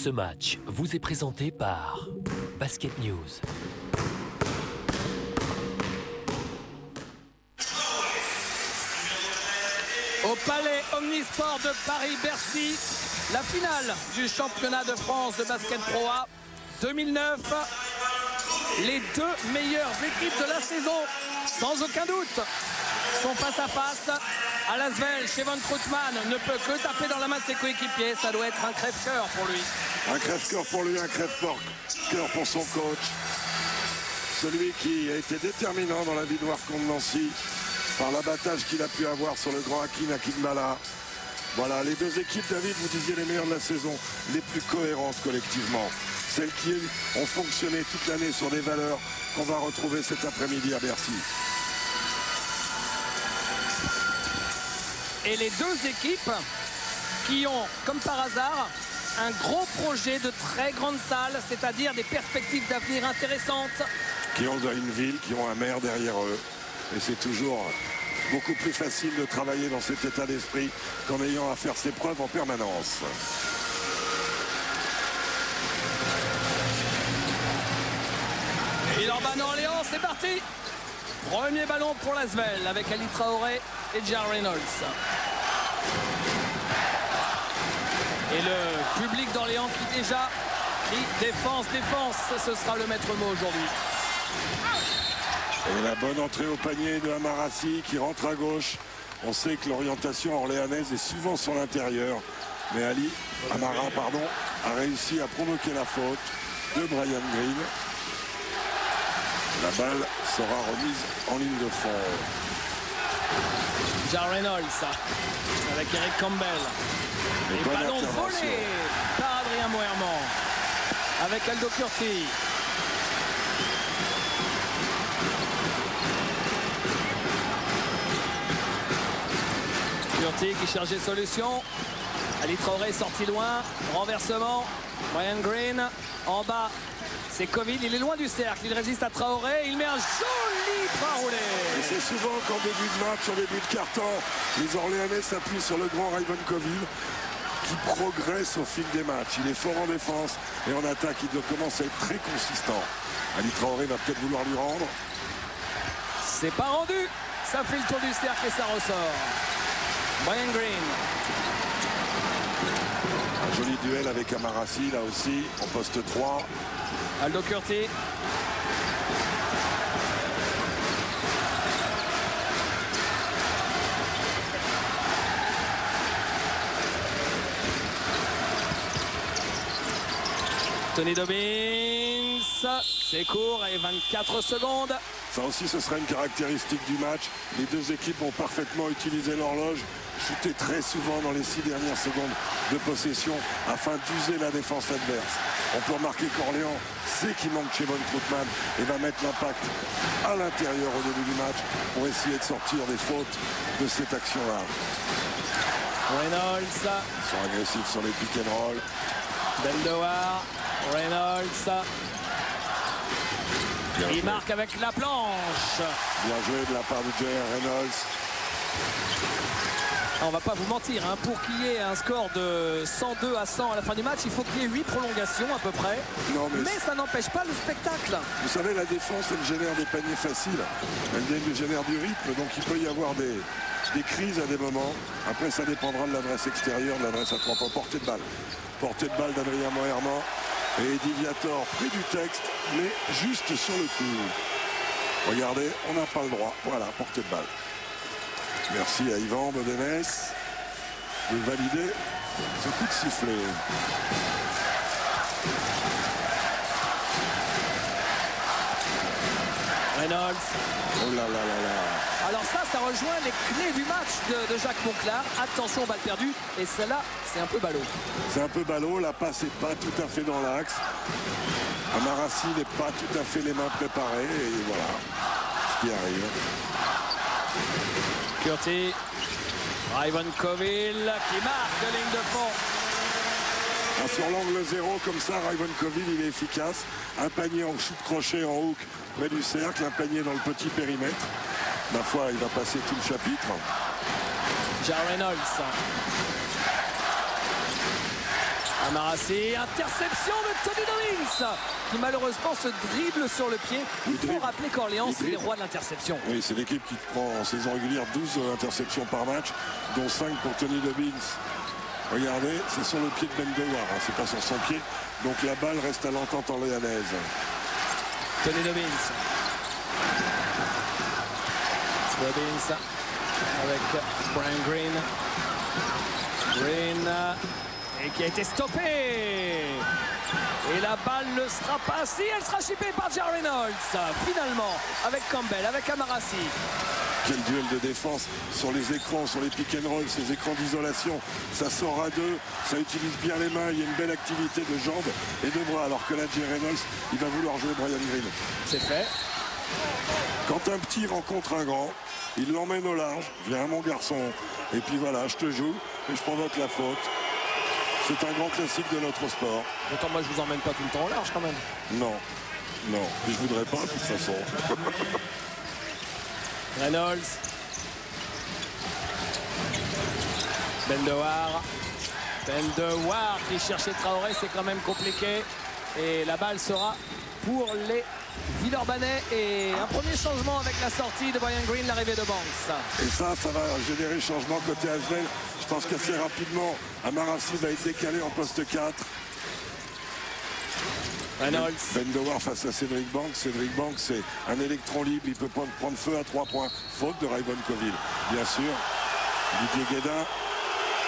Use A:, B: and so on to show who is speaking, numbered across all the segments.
A: Ce match vous est présenté par Basket News.
B: Au Palais Omnisport de Paris-Bercy, la finale du championnat de France de basket Pro A 2009. Les deux meilleures équipes de la saison, sans aucun doute, sont face à face. À Lasvel, Kevon Troutman ne peut que taper dans la main de ses coéquipiers. Ça doit être un crève-cœur pour lui.
C: Un crève-cœur pour lui, un crève-cœur pour son coach. Celui qui a été déterminant dans la victoire contre Nancy par l'abattage qu'il a pu avoir sur le grand Hakim Akimbala. Voilà, les deux équipes, David, vous disiez les meilleures de la saison, les plus cohérentes collectivement. Celles qui ont fonctionné toute l'année sur des valeurs qu'on va retrouver cet après-midi à Bercy.
B: Et les deux équipes qui ont, comme par hasard, un gros projet de très grande salle, c'est-à-dire des perspectives d'avenir intéressantes.
C: Qui ont une ville, qui ont un maire derrière eux. Et c'est toujours beaucoup plus facile de travailler dans cet état d'esprit qu'en ayant à faire ses preuves en permanence.
B: Villeurbanne Orléans, c'est parti. Premier ballon pour Lasvel avec Ali Traoré et Jar Reynolds. Et le public d'Orléans qui déjà crie défense, ce sera le maître mot aujourd'hui.
C: Et la bonne entrée au panier de Amarassi qui rentre à gauche. On sait que l'orientation orléanaise est souvent sur l'intérieur. Mais Amara a réussi à provoquer la faute de Brian Green. La balle sera remise en ligne de fond.
B: Jar Reynolds avec Eric Campbell. Et ballon volé par Adrien Moerman avec Aldo Curti. Curti qui cherche des solutions. Ali Traoré sorti loin. Renversement. Brian Green en bas. C'est Covid, il est loin du cercle, il résiste à Traoré, il met un joli bras roulé.
C: Et c'est souvent qu'en début de match, en début de carton, les Orléanais s'appuient sur le grand Raven Coville qui progresse au fil des matchs. Il est fort en défense et en attaque, il doit commencer à être très consistant. Ali Traoré va peut-être vouloir lui rendre.
B: C'est pas rendu, ça fait le tour du cercle et ça ressort. Brian Green.
C: Un joli duel avec Amarassi là aussi, en poste 3.
B: Aldo Curti. Tony Dobbins. C'est court et 24 secondes.
C: Ça aussi, ce sera une caractéristique du match. Les deux équipes ont parfaitement utilisé l'horloge, shooté très souvent dans les 6 dernières secondes de possession afin d'user la défense adverse. On peut remarquer qu'Orléans sait qu'il manque Kevon Troutman et va mettre l'impact à l'intérieur au début du match pour essayer de sortir des fautes de cette action-là.
B: Reynolds.
C: Ils sont agressifs sur les pick and roll.
B: Beldoar. Reynolds. Il marque avec la planche.
C: Bien joué de la part de J.R. Reynolds.
B: On va pas vous mentir, hein, pour qu'il y ait un score de 102 à 100 à la fin du match, il faut qu'il y ait 8 prolongations à peu près.
C: Non,
B: mais ça n'empêche pas le spectacle.
C: Vous savez, la défense, elle génère des paniers faciles. Elle génère du rythme, donc il peut y avoir des crises à des moments. Après, ça dépendra de l'adresse extérieure, de l'adresse à 3 points. Portée de balle. Portée de balle d'Adrien Moerman. Et Eddie Viator pris du texte, mais juste sur le coup. Regardez, on n'a pas le droit. Voilà, portée de balle. Merci à Yvan Modenes de valider ce coup de sifflet.
B: Reynolds.
C: Oh là là là là.
B: Alors ça rejoint les clés du match de Jacques Monclar. Attention, balle perdue. Et celle-là, c'est un peu ballot.
C: C'est un peu ballot. La passe n'est pas tout à fait dans l'axe. Amarassi n'est pas tout à fait les mains préparées. Et voilà ce qui arrive.
B: Curti. Raven Coville qui marque de ligne de fond.
C: Sur l'angle 0, comme ça, Raven Coville, il est efficace. Un panier en shoot crochet en hook près du cercle, un panier dans le petit périmètre. Ma foi, il va passer tout le chapitre.
B: Jar Reynolds. Amarassi, interception de Tony Dobbins qui malheureusement se dribble sur le pied. Il faut rappeler qu'Orléans, c'est les rois de l'interception.
C: Oui, c'est l'équipe qui prend en saison régulière 12 interceptions par match, dont 5 pour Tony Dobbins. Regardez, c'est sur le pied de Bendowar, hein, c'est pas sur son pied. Donc la balle reste à l'entente orléanaise.
B: Tony Dobbins. Dobbins avec Brian Green. Green et qui a été stoppé. Et la balle ne sera pas... Si, elle sera chippée par Jerry Reynolds. Finalement, avec Campbell, avec Amarassi.
C: Quel duel de défense sur les écrans, sur les pick and roll, ces écrans d'isolation. Ça sort à deux, ça utilise bien les mains, il y a une belle activité de jambes et de bras. Alors que là, Jerry Reynolds, il va vouloir jouer Brian Green.
B: C'est fait.
C: Quand un petit rencontre un grand, il l'emmène au large. Viens mon garçon. Et puis voilà, je te joue et je provoque la faute. C'est un grand classique de notre sport.
B: Autant moi je vous emmène pas tout le temps au large quand même.
C: Non, non, je voudrais pas de toute façon.
B: Reynolds. Bendowar. Bendowar qui cherchait Traoré, c'est quand même compliqué. Et la balle sera pour les Villeurbanais. Et un premier changement avec la sortie de Brian Green, l'arrivée de Banks.
C: Et ça va générer changement côté Asvel. Je pense qu'assez rapidement, Amarassi va être décalé en poste 4.
B: Reynolds.
C: Bendowar face à Cédric Banks. Cédric Banks, c'est un électron libre. Il peut prendre feu à 3 points. Faute de Raivon Coville, bien sûr. Didier Guédin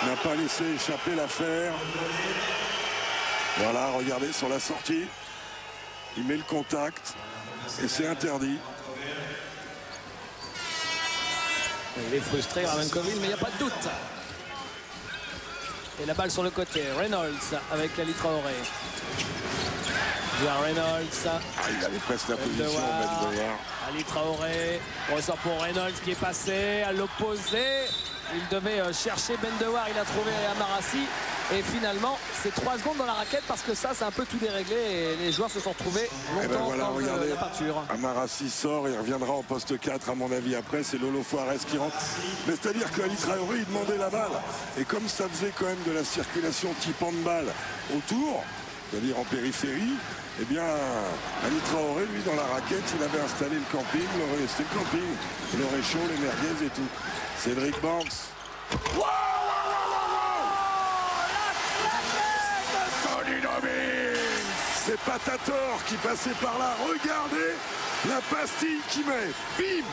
C: n'a pas laissé échapper l'affaire. Voilà, regardez sur la sortie. Il met le contact. Et c'est interdit.
B: Il est frustré, Raivon Coville, mais il n'y a pas de doute. Et la balle sur le côté. Reynolds avec Ali Traoré. Reynolds.
C: Il avait presque la position, Bendowar.
B: Ali Traoré. Ressort pour Reynolds qui est passé à l'opposé. Il devait chercher Bendowar. Il a trouvé Amarassi. Et finalement, c'est 3 secondes dans la raquette parce que ça, c'est un peu tout déréglé. Et les joueurs se sont retrouvés longtemps dans la peinture.
C: Amarassi sort et reviendra en poste 4 à mon avis. Après, c'est Lolo Fuarez qui rentre. Mais c'est-à-dire qu'Ali Traoré, il demandait la balle. Et comme ça faisait quand même de la circulation type handball autour, c'est-à-dire en périphérie, eh bien, Ali Traoré, lui, dans la raquette, il avait installé le camping, c'était le camping, le réchaud, les merguez et tout. Cédric Banks. Wow, Tony Dobbins. C'est Patator qui passait par là. Regardez la pastille qu'il met. Bim.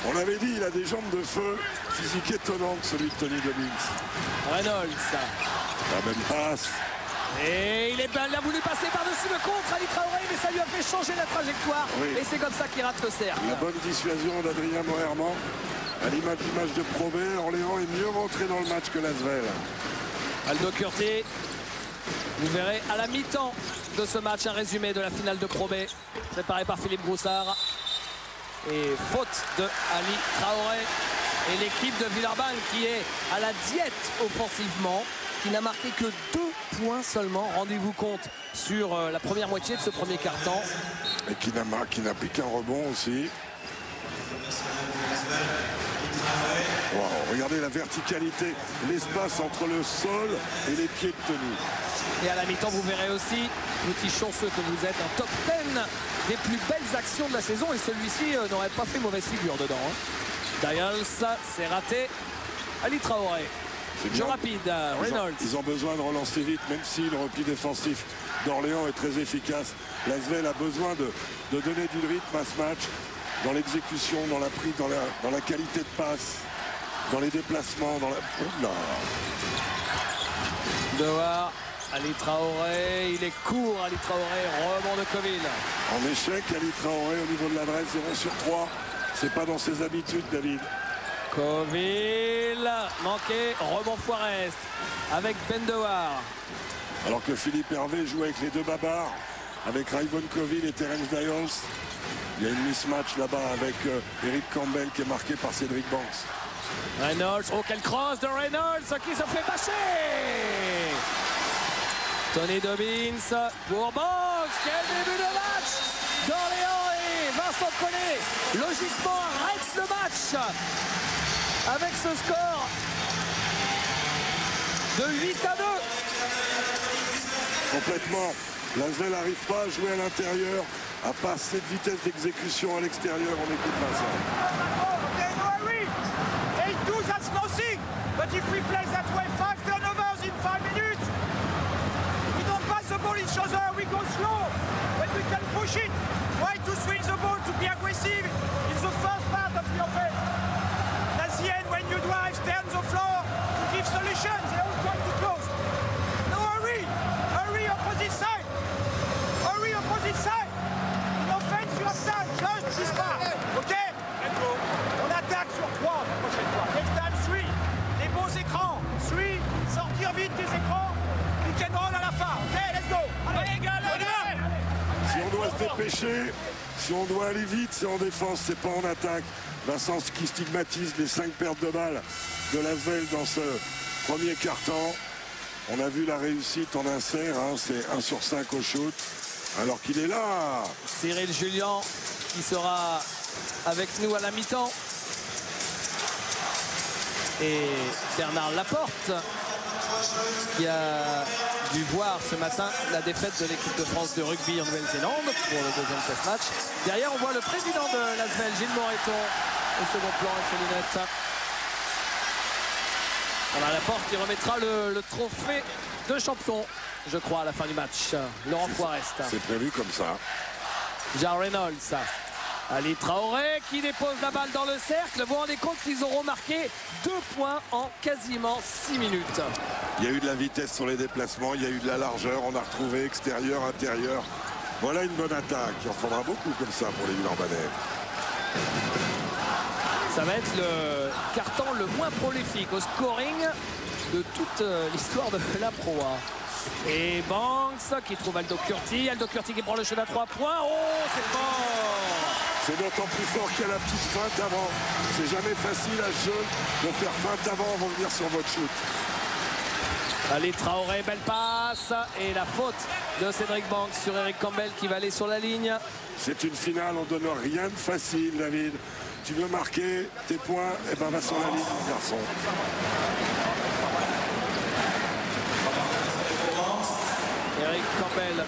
C: On avait dit, il a des jambes de feu. Physique étonnante, celui de Tony Dobbins.
B: Reynolds.
C: La même passe.
B: Et il a voulu passer par-dessus le contre Ali Traoré, mais ça lui a fait changer la trajectoire. Oui. Et c'est comme ça qu'il rate le cercle.
C: La bonne dissuasion d'Adrien Moerman. À l'image du match de Pro B, Orléans est mieux rentré dans le match que l'Asvel.
B: Aldo Curti, vous verrez à la mi-temps de ce match un résumé de la finale de Pro B, préparé par Philippe Broussard. Et faute de Ali Traoré. Et l'équipe de Villeurbanne qui est à la diète offensivement, qui n'a marqué que 2 points seulement, rendez-vous compte, sur la première moitié de ce premier quart-temps.
C: Et qui n'a pris qu'un rebond aussi. Wow, regardez la verticalité, l'espace entre le sol et les pieds de Tony.
B: Et à la mi-temps, vous verrez aussi, petit chanceux que vous êtes, un top 10 des plus belles actions de la saison. Et celui-ci n'aurait pas fait mauvaise figure dedans. Daniels, c'est raté. Ali Traoré. Jeu rapide, Reynolds.
C: Ils ont besoin de relancer vite, même si le repli défensif d'Orléans est très efficace. L'Asvel a besoin de donner du rythme à ce match, dans l'exécution, dans la prise, dans la qualité de passe, dans les déplacements, dans la...
B: Dehors, Ali Traoré, il est court, Ali Traoré, rebond de Coville.
C: En échec, Ali Traoré au niveau de l'adresse, 0 sur 3. C'est pas dans ses habitudes, David.
B: Coville, manqué, rebond Fuarez avec Bendowar.
C: Alors que Philippe Hervé joue avec les deux babards, avec Raivon Coville et Terence Daniels. Il y a une mismatch là-bas avec Eric Campbell qui est marqué par Cédric Banks.
B: Reynolds, oh quel cross de Reynolds qui se fait bâcher. Tony Dobbins pour Banks, quel début de match d'Orléans et Vincent Collet logiquement arrête le match avec ce score. de 8-2.
C: Complètement. L'Asvel n'arrive pas à jouer à l'intérieur, à pas cette vitesse d'exécution à l'extérieur. On écoute Vincent.
D: Okay, no hurry. 8-2, that's nothing. But if we play that way, 5 turnovers in 5 minutes, we don't pass the ball each other, we go slow. When we can push it, try to swing the ball, to be aggressive in the first part of the offense. And at the end, when you drive, stay on the floor, to give solutions, they all try to close. No hurry. Hurry opposite side. Hurry opposite side. In offense, you have time, just this part. OK? Let's go. On attaque sur 3 la prochaine fois. Next time, 3. Les beaux écrans. 3. Sortir vite des écrans. Pick and roll à la fin. OK, let's go. Allez, gars, allez.
C: Si on doit se dépêcher, si on doit aller vite, c'est en défense, c'est pas en attaque. Vincent qui stigmatise les 5 pertes de balles de l'Asvel dans ce premier quart-temps. On a vu la réussite en insert, hein, c'est 1 sur 5 au shoot. Alors qu'il est là.
B: Cyril Julien qui sera avec nous à la mi-temps. Et Bernard Laporte qui a dû voir ce matin la défaite de l'équipe de France de rugby en Nouvelle-Zélande pour le deuxième test match. Derrière, on voit le président de l'Asvel, Gilles Moreton, au second plan avec ses lunettes. Bernard Laporte qui remettra le trophée de champion, je crois, à la fin du match. Laurent Forest.
C: C'est prévu comme ça.
B: Ja Reynolds. Ali Traoré qui dépose la balle dans le cercle. Vous vous rendez compte qu'ils auront marqué 2 points en quasiment 6 minutes.
C: Il y a eu de la vitesse sur les déplacements, il y a eu de la largeur, on a retrouvé extérieur, intérieur. Voilà une bonne attaque. Il en faudra beaucoup comme ça pour les Villeurbanais.
B: Ça va être le carton le moins prolifique au scoring de toute l'histoire de la Pro A. Et Banks qui trouve Aldo Curti. Aldo Curti qui prend le shot à 3 points. Oh, c'est fort!
C: C'est d'autant plus fort qu'il y a la petite feinte avant. C'est jamais facile à ce jeu de faire feinte avant revenir sur votre shoot.
B: Allez, Traoré, belle passe. Et la faute de Cédric Banks sur Eric Campbell qui va aller sur la ligne.
C: C'est une finale, on donne rien de facile, David. Tu veux marquer tes points, et ben va sur la ligne, garçon.
B: Eric Campbell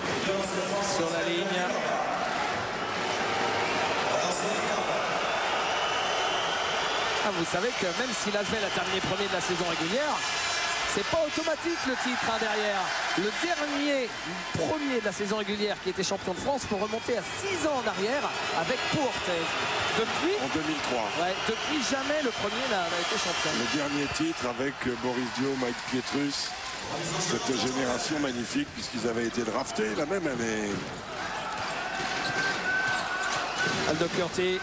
B: sur la ligne. Ah, vous savez que même si l'Asvel a terminé premier de la saison régulière, c'est pas automatique le titre derrière. Le dernier premier de la saison régulière qui était champion de France pour remonter à 6 ans en arrière avec Pau Orthez. Depuis,
C: en 2003.
B: Ouais, depuis jamais le premier n'a été champion.
C: Le dernier titre avec Boris Dio, Mike Pietrus. Cette génération magnifique puisqu'ils avaient été draftés la même année.
B: Aldo Curti.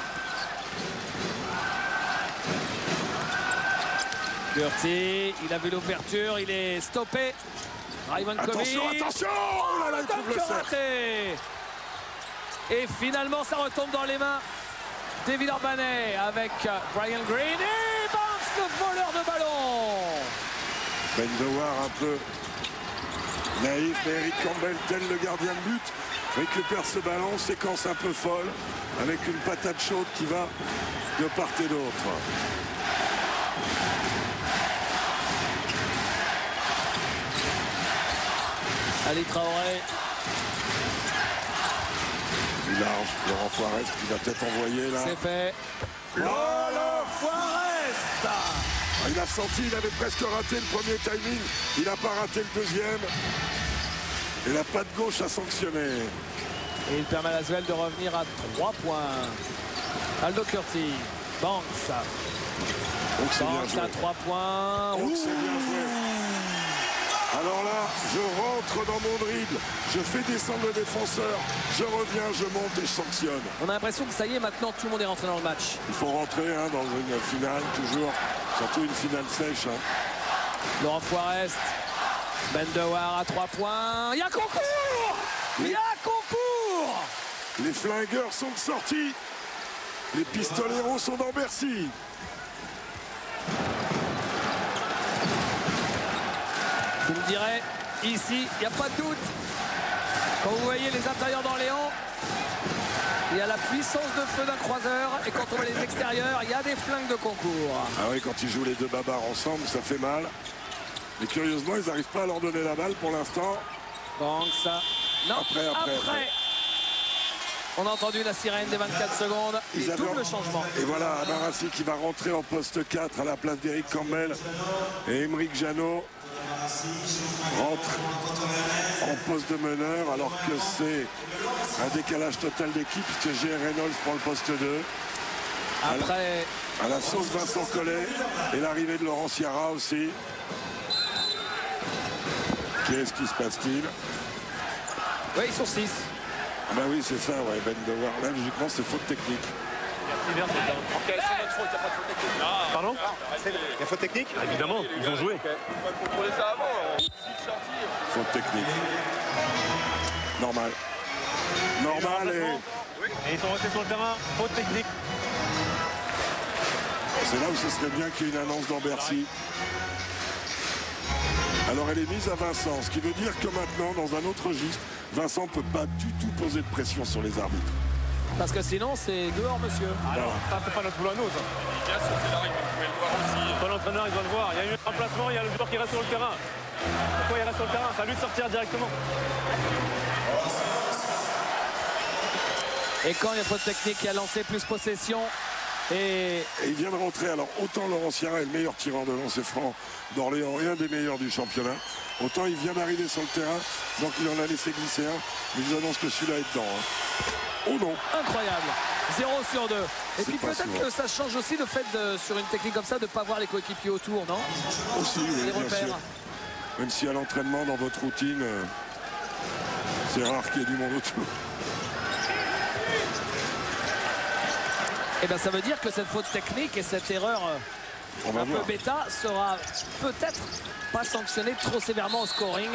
B: Curti, il a vu l'ouverture, il est stoppé. Rajvankovic.
C: Attention, attention! Oh là là, il trouve le cercle.
B: Et finalement, ça retombe dans les mains des Villeurbanais avec Brian Green et Banks, le voleur de ballon.
C: Ben Dewar un peu naïf, mais Eric Campbell, tel le gardien de but, récupère ce ballon, séquence un peu folle, avec une patate chaude qui va de part et d'autre.
B: Ali Traoré.
C: Du large, Laurent Forest qui va peut-être envoyer là.
B: C'est fait. Laurent Forest.
C: Il a senti, il avait presque raté le premier timing. Il n'a pas raté le deuxième. Et la patte gauche a sanctionné.
B: Et il permet à l'Asvel de revenir à 3 points. Aldo Curti. Banks.
C: Donc c'est bien
B: Banks
C: joué.
B: à 3 points.
C: Donc c'est bien joué. Alors là, je rentre dans mon dribble, je fais descendre le défenseur, je reviens, je monte et je sanctionne.
B: On a l'impression que ça y est, maintenant tout le monde est rentré dans le match.
C: Il faut rentrer hein, dans une finale, toujours, surtout une finale sèche. Hein.
B: Laurent Forest. Ben Dewar à 3 points. Il y a concours! Il y a concours!
C: Les flingueurs sont sortis. Les pistoleros sont dans Bercy.
B: Vous me direz, ici, il n'y a pas de doute. Quand vous voyez les intérieurs d'Orléans, il y a la puissance de feu d'un croiseur. Et quand on voit les extérieurs, il y a des flingues de concours.
C: Ah oui, quand ils jouent les deux babards ensemble, ça fait mal. Mais curieusement, ils n'arrivent pas à leur donner la balle pour l'instant.
B: Donc ça... Non, après. On a entendu la sirène des 24 secondes. Et double changement.
C: Et voilà, Amarassi qui va rentrer en poste 4 à la place d'Eric Campbell. Et Aymeric Janot rentre en poste de meneur alors que c'est un décalage total d'équipe puisque J.R. Reynolds prend le poste 2.
B: Après...
C: À la sauce Vincent Collet et l'arrivée de Laurent Ciara aussi. Qu'est-ce qui se passe-t-il?
B: Oui, ils sont 6.
C: Ah bah oui, c'est ça, ouais. Ben de Warlem, logiquement, c'est faute technique.
E: Ok, c'est notre faute, il n'y a pas de faute technique.
F: Pardon? Il y a faute technique? Évidemment, ils ont joué.
E: On va contrôler ça avant.
C: Faute technique. Normal. Normal
F: Et ils sont restés sur le terrain, faute technique.
C: C'est là où ce serait bien qu'il y ait une annonce dans Bercy. Alors elle est mise à Vincent, ce qui veut dire que maintenant, dans un autre registre, Vincent ne peut pas du tout poser de pression sur les arbitres.
B: Parce que sinon, c'est dehors, monsieur.
F: Alors, ça, c'est pas notre boulot à nous, ça.
E: Bien sûr, c'est là, il pouvait le voir aussi.
F: Pas l'entraîneur, il doit le voir. Il y a eu un remplacement, il y a le joueur qui reste sur le terrain. Pourquoi il reste sur le terrain? C'est à lui de sortir directement.
B: Et quand il y a faute technique, il a lancé plus possession. Et
C: il vient de rentrer, alors autant Laurent Ciara est le meilleur tireur de lancer franc d'Orléans et un des meilleurs du championnat, autant il vient d'arriver sur le terrain, donc il en a laissé glisser un, mais je vous annonce que celui-là est dedans. Oh non!
B: Incroyable, 0 sur 2. Et
C: C'est
B: puis
C: pas
B: peut-être
C: souvent.
B: que ça change aussi le fait sur une technique comme ça de ne pas voir les coéquipiers autour, non?
C: Aussi, oui,
B: Les
C: bien
B: repères.
C: sûr. Même si à l'entraînement, dans votre routine, c'est rare qu'il y ait du monde autour.
B: Et bien ça veut dire que cette faute technique et cette erreur
C: On va
B: un peu
C: voir.
B: bêta sera peut-être pas sanctionnée trop sévèrement au scoring.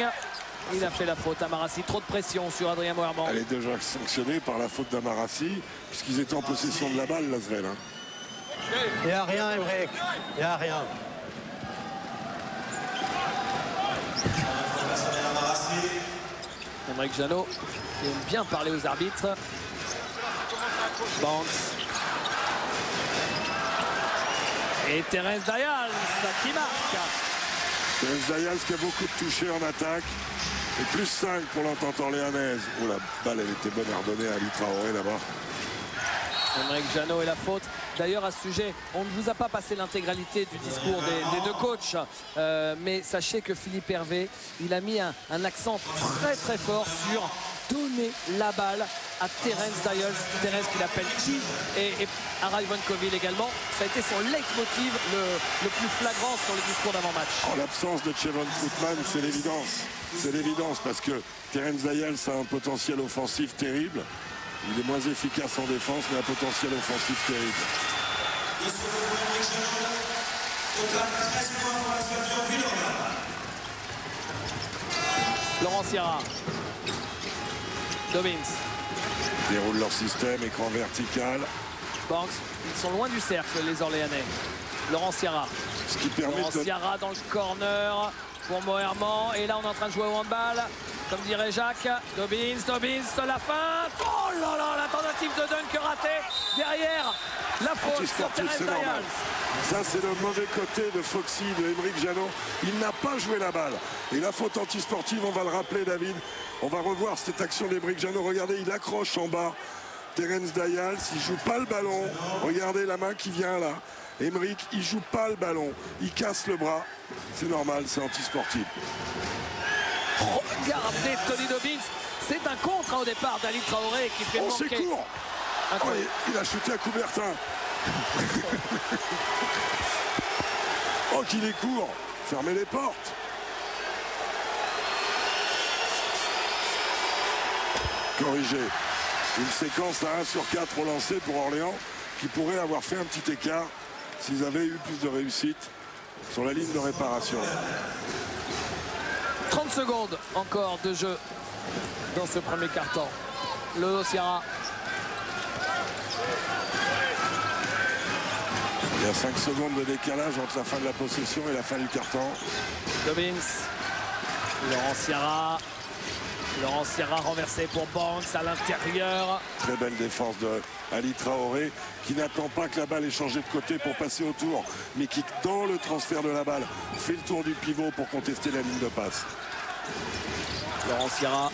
B: Il a fait la faute à Amarassi, trop de pression sur Adrien Moerman.
C: Elle est déjà sanctionnée par la faute d'Amarassi, puisqu'ils étaient en possession de la balle, l'Asvel.
G: Il n'y a rien, Aymeric. Il n'y a rien.
B: Aymeric Janot qui aime bien parler aux arbitres. Banks. Et Thérèse Dayal, ça qui marque.
C: Thérèse Dayal qui a beaucoup touché en attaque. Et plus 5 pour l'entente orléanaise. Oh, la balle, elle était bonne à redonner à Ali Traoré là-bas.
B: Aymeric Janot et la faute. D'ailleurs, à ce sujet, on ne vous a pas passé l'intégralité du discours des deux coachs. Mais sachez que Philippe Hervé, il a mis un accent très très fort sur donner la balle à Terence Dayal. Terence qui l'appelle qui et Ara Ivancovil également. Ça a été son leitmotiv le plus flagrant sur le discours d'avant-match.
C: En l'absence de Chevon Troutman, c'est l'évidence. C'est l'évidence parce que Terence Dayal, ça a un potentiel offensif terrible. Il est moins efficace en défense, mais un potentiel offensif terrible.
B: Laurent Ciara. Dobbins.
C: Déroulent leur système, écran vertical.
B: Banks. Ils sont loin du cercle, les Orléanais. Laurent Ciara.
C: Ce qui permet
B: Laurent
C: de...
B: Ciara dans le corner pour Moerman. Et là, on est en train de jouer au handball. Comme dirait Jacques. Dobbins, la fin. Oh là là, la tentative de dunk ratée. Derrière, la faute sur
C: Antisportif,
B: Terence
C: c'est normal.
B: Dayal.
C: Ça, c'est le mauvais côté de Foxy, de Aymeric Janot. Il n'a pas joué la balle. Et la faute antisportive, on va le rappeler, David. On va revoir cette action d'Aymeric Janot. Regardez, il accroche en bas Terence Dayal. S'il ne joue pas le ballon, regardez la main qui vient là. Aymeric, il ne joue pas le ballon. Il casse le bras. C'est normal, c'est antisportif.
B: Regardez Tony Dobbins. C'est un contre au départ d'Ali Traoré qui fait
C: Oh, c'est
B: manquer.
C: court. Oh, il a chuté à Coubertin. Oh, qu'il est court. Fermez les portes. Corrigé. Une séquence à 1 sur 4 au lancer pour Orléans qui pourrait avoir fait un petit écart s'ils avaient eu plus de réussite sur la ligne de réparation.
B: 30 secondes encore de jeu dans ce premier quart-temps. Lolo Ciara.
C: Il y a 5 secondes de décalage entre la fin de la possession et la fin du carton.
B: Dobbins. Laurent Ciara. Laurent Sierra renversé pour Banks à l'intérieur.
C: Très belle défense de Ali Traoré qui n'attend pas que la balle ait changé de côté pour passer autour, mais qui, dans le transfert de la balle, fait le tour du pivot pour contester la ligne de passe.
B: Laurent Sierra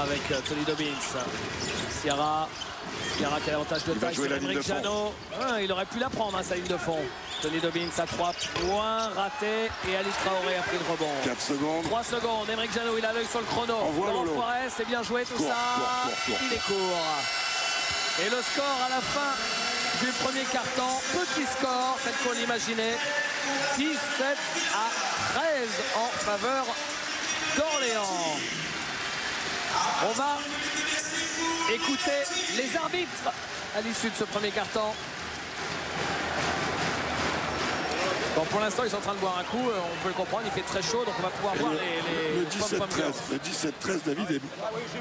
B: avec Tony Dobbins. Sierra qui a l'avantage de taille sur Emeric Jano. Il aurait pu la prendre, sa ligne de fond. Tony Dobbins à 3 points, raté, et Ali Traoré a pris le rebond.
C: 4 secondes.
B: 3 secondes, Emeric Jano, il a l'œil sur le chrono. Laurent Forest, c'est bien joué tout ça. Il est court. Et le score à la fin du premier quart-temps, petit score, tel qu'on l'imaginait. 17 à 13 en faveur d'Orléans. On va écouter les arbitres à l'issue de ce premier quart-temps. Bon, pour l'instant, ils sont en train de boire un coup. On peut le comprendre, il fait très chaud, donc on va pouvoir voir les
C: le 17-13, David, est,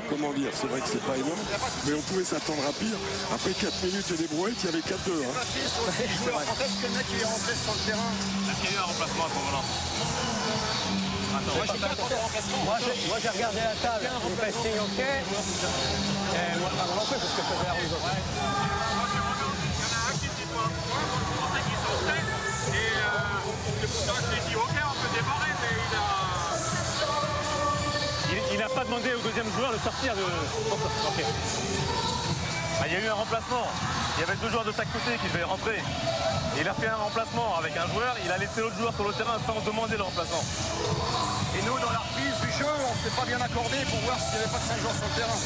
C: comment dire, c'est vrai que c'est pas énorme, mais on pouvait s'attendre à pire. Après 4 minutes et des brouettes, il y avait 4-2. Hein.
G: C'est vrai. Quand est-ce que le mec il est rentré sur le terrain?
F: Est-ce qu'il y a eu un remplacement à ce moment-là?
G: Moi j'ai regardé la table, il me fait signe OK. Et moi pas non plus parce que je faisais la rouge.
F: Il n'a pas demandé au deuxième joueur de sortir de... Ok. Il y a eu un remplacement. Il y avait 2 joueurs de chaque côté qui devaient rentrer. Et il a fait un remplacement avec un joueur. Il a laissé l'autre joueur sur le terrain sans demander le remplacement.
G: Et nous, dans la reprise du jeu, on ne s'est pas bien accordé pour voir s'il n'y avait pas de 5 joueurs sur le terrain.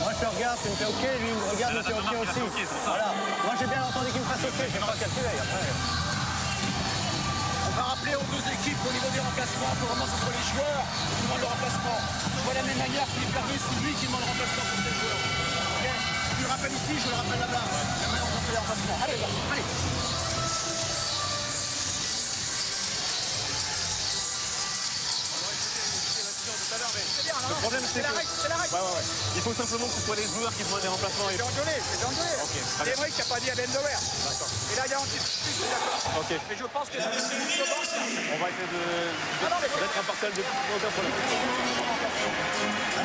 G: Moi je te regarde, tu me fais OK, lui il me regarde, il me fait OK aussi. Voilà. Moi j'ai bien entendu qu'il me fasse OK, je n'ai pas calculé après. On va rappeler aux deux équipes au niveau des remplacements, il faut vraiment que ce soit les joueurs qui demandent le remplacement. De la même manière, Philippe Hervé, c'est lui qui demande le remplacement pour ces joueurs. Okay. Tu le rappelles ici, je le rappelle là-bas. La manière dont on fait les remplacements. Allez, allez.
F: Le problème c'est la règle, c'est la règle. Il faut simplement que ce soit les joueurs qui demandent des remplacements.
G: C'est engueulé, c'est engueulé. C'est vrai qu'il n'a pas dit à Bendover. Et là il y a anti.
F: Ok.
G: Mais je pense que c'est
F: On va essayer d'être impartial de aucun problème.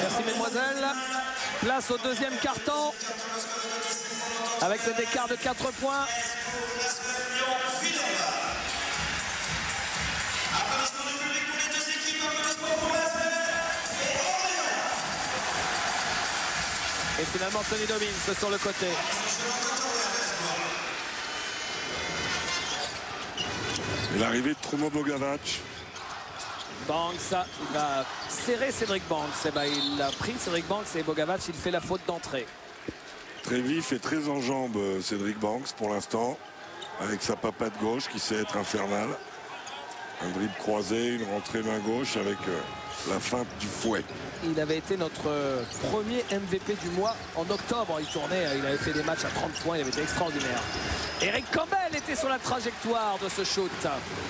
B: Merci mesdemoiselles. Place au deuxième quart-temps. Avec cet écart de 4 points. Et finalement Tony Dobbins sur le côté.
C: Et l'arrivée de Trumo Bogavac.
B: Banks, il va serrer Cédric Banks. Et ben, il a pris Cédric Banks et Bogavac, il fait la faute d'entrée.
C: Très vif et très en jambes Cédric Banks pour l'instant, avec sa papate gauche qui sait être infernale. Un dribble croisé, une rentrée main gauche avec la feinte du fouet.
B: Il avait été notre premier MVP du mois en octobre. Il tournait, il avait fait des matchs à 30 points, il avait été extraordinaire. Eric Campbell était sur la trajectoire de ce shoot.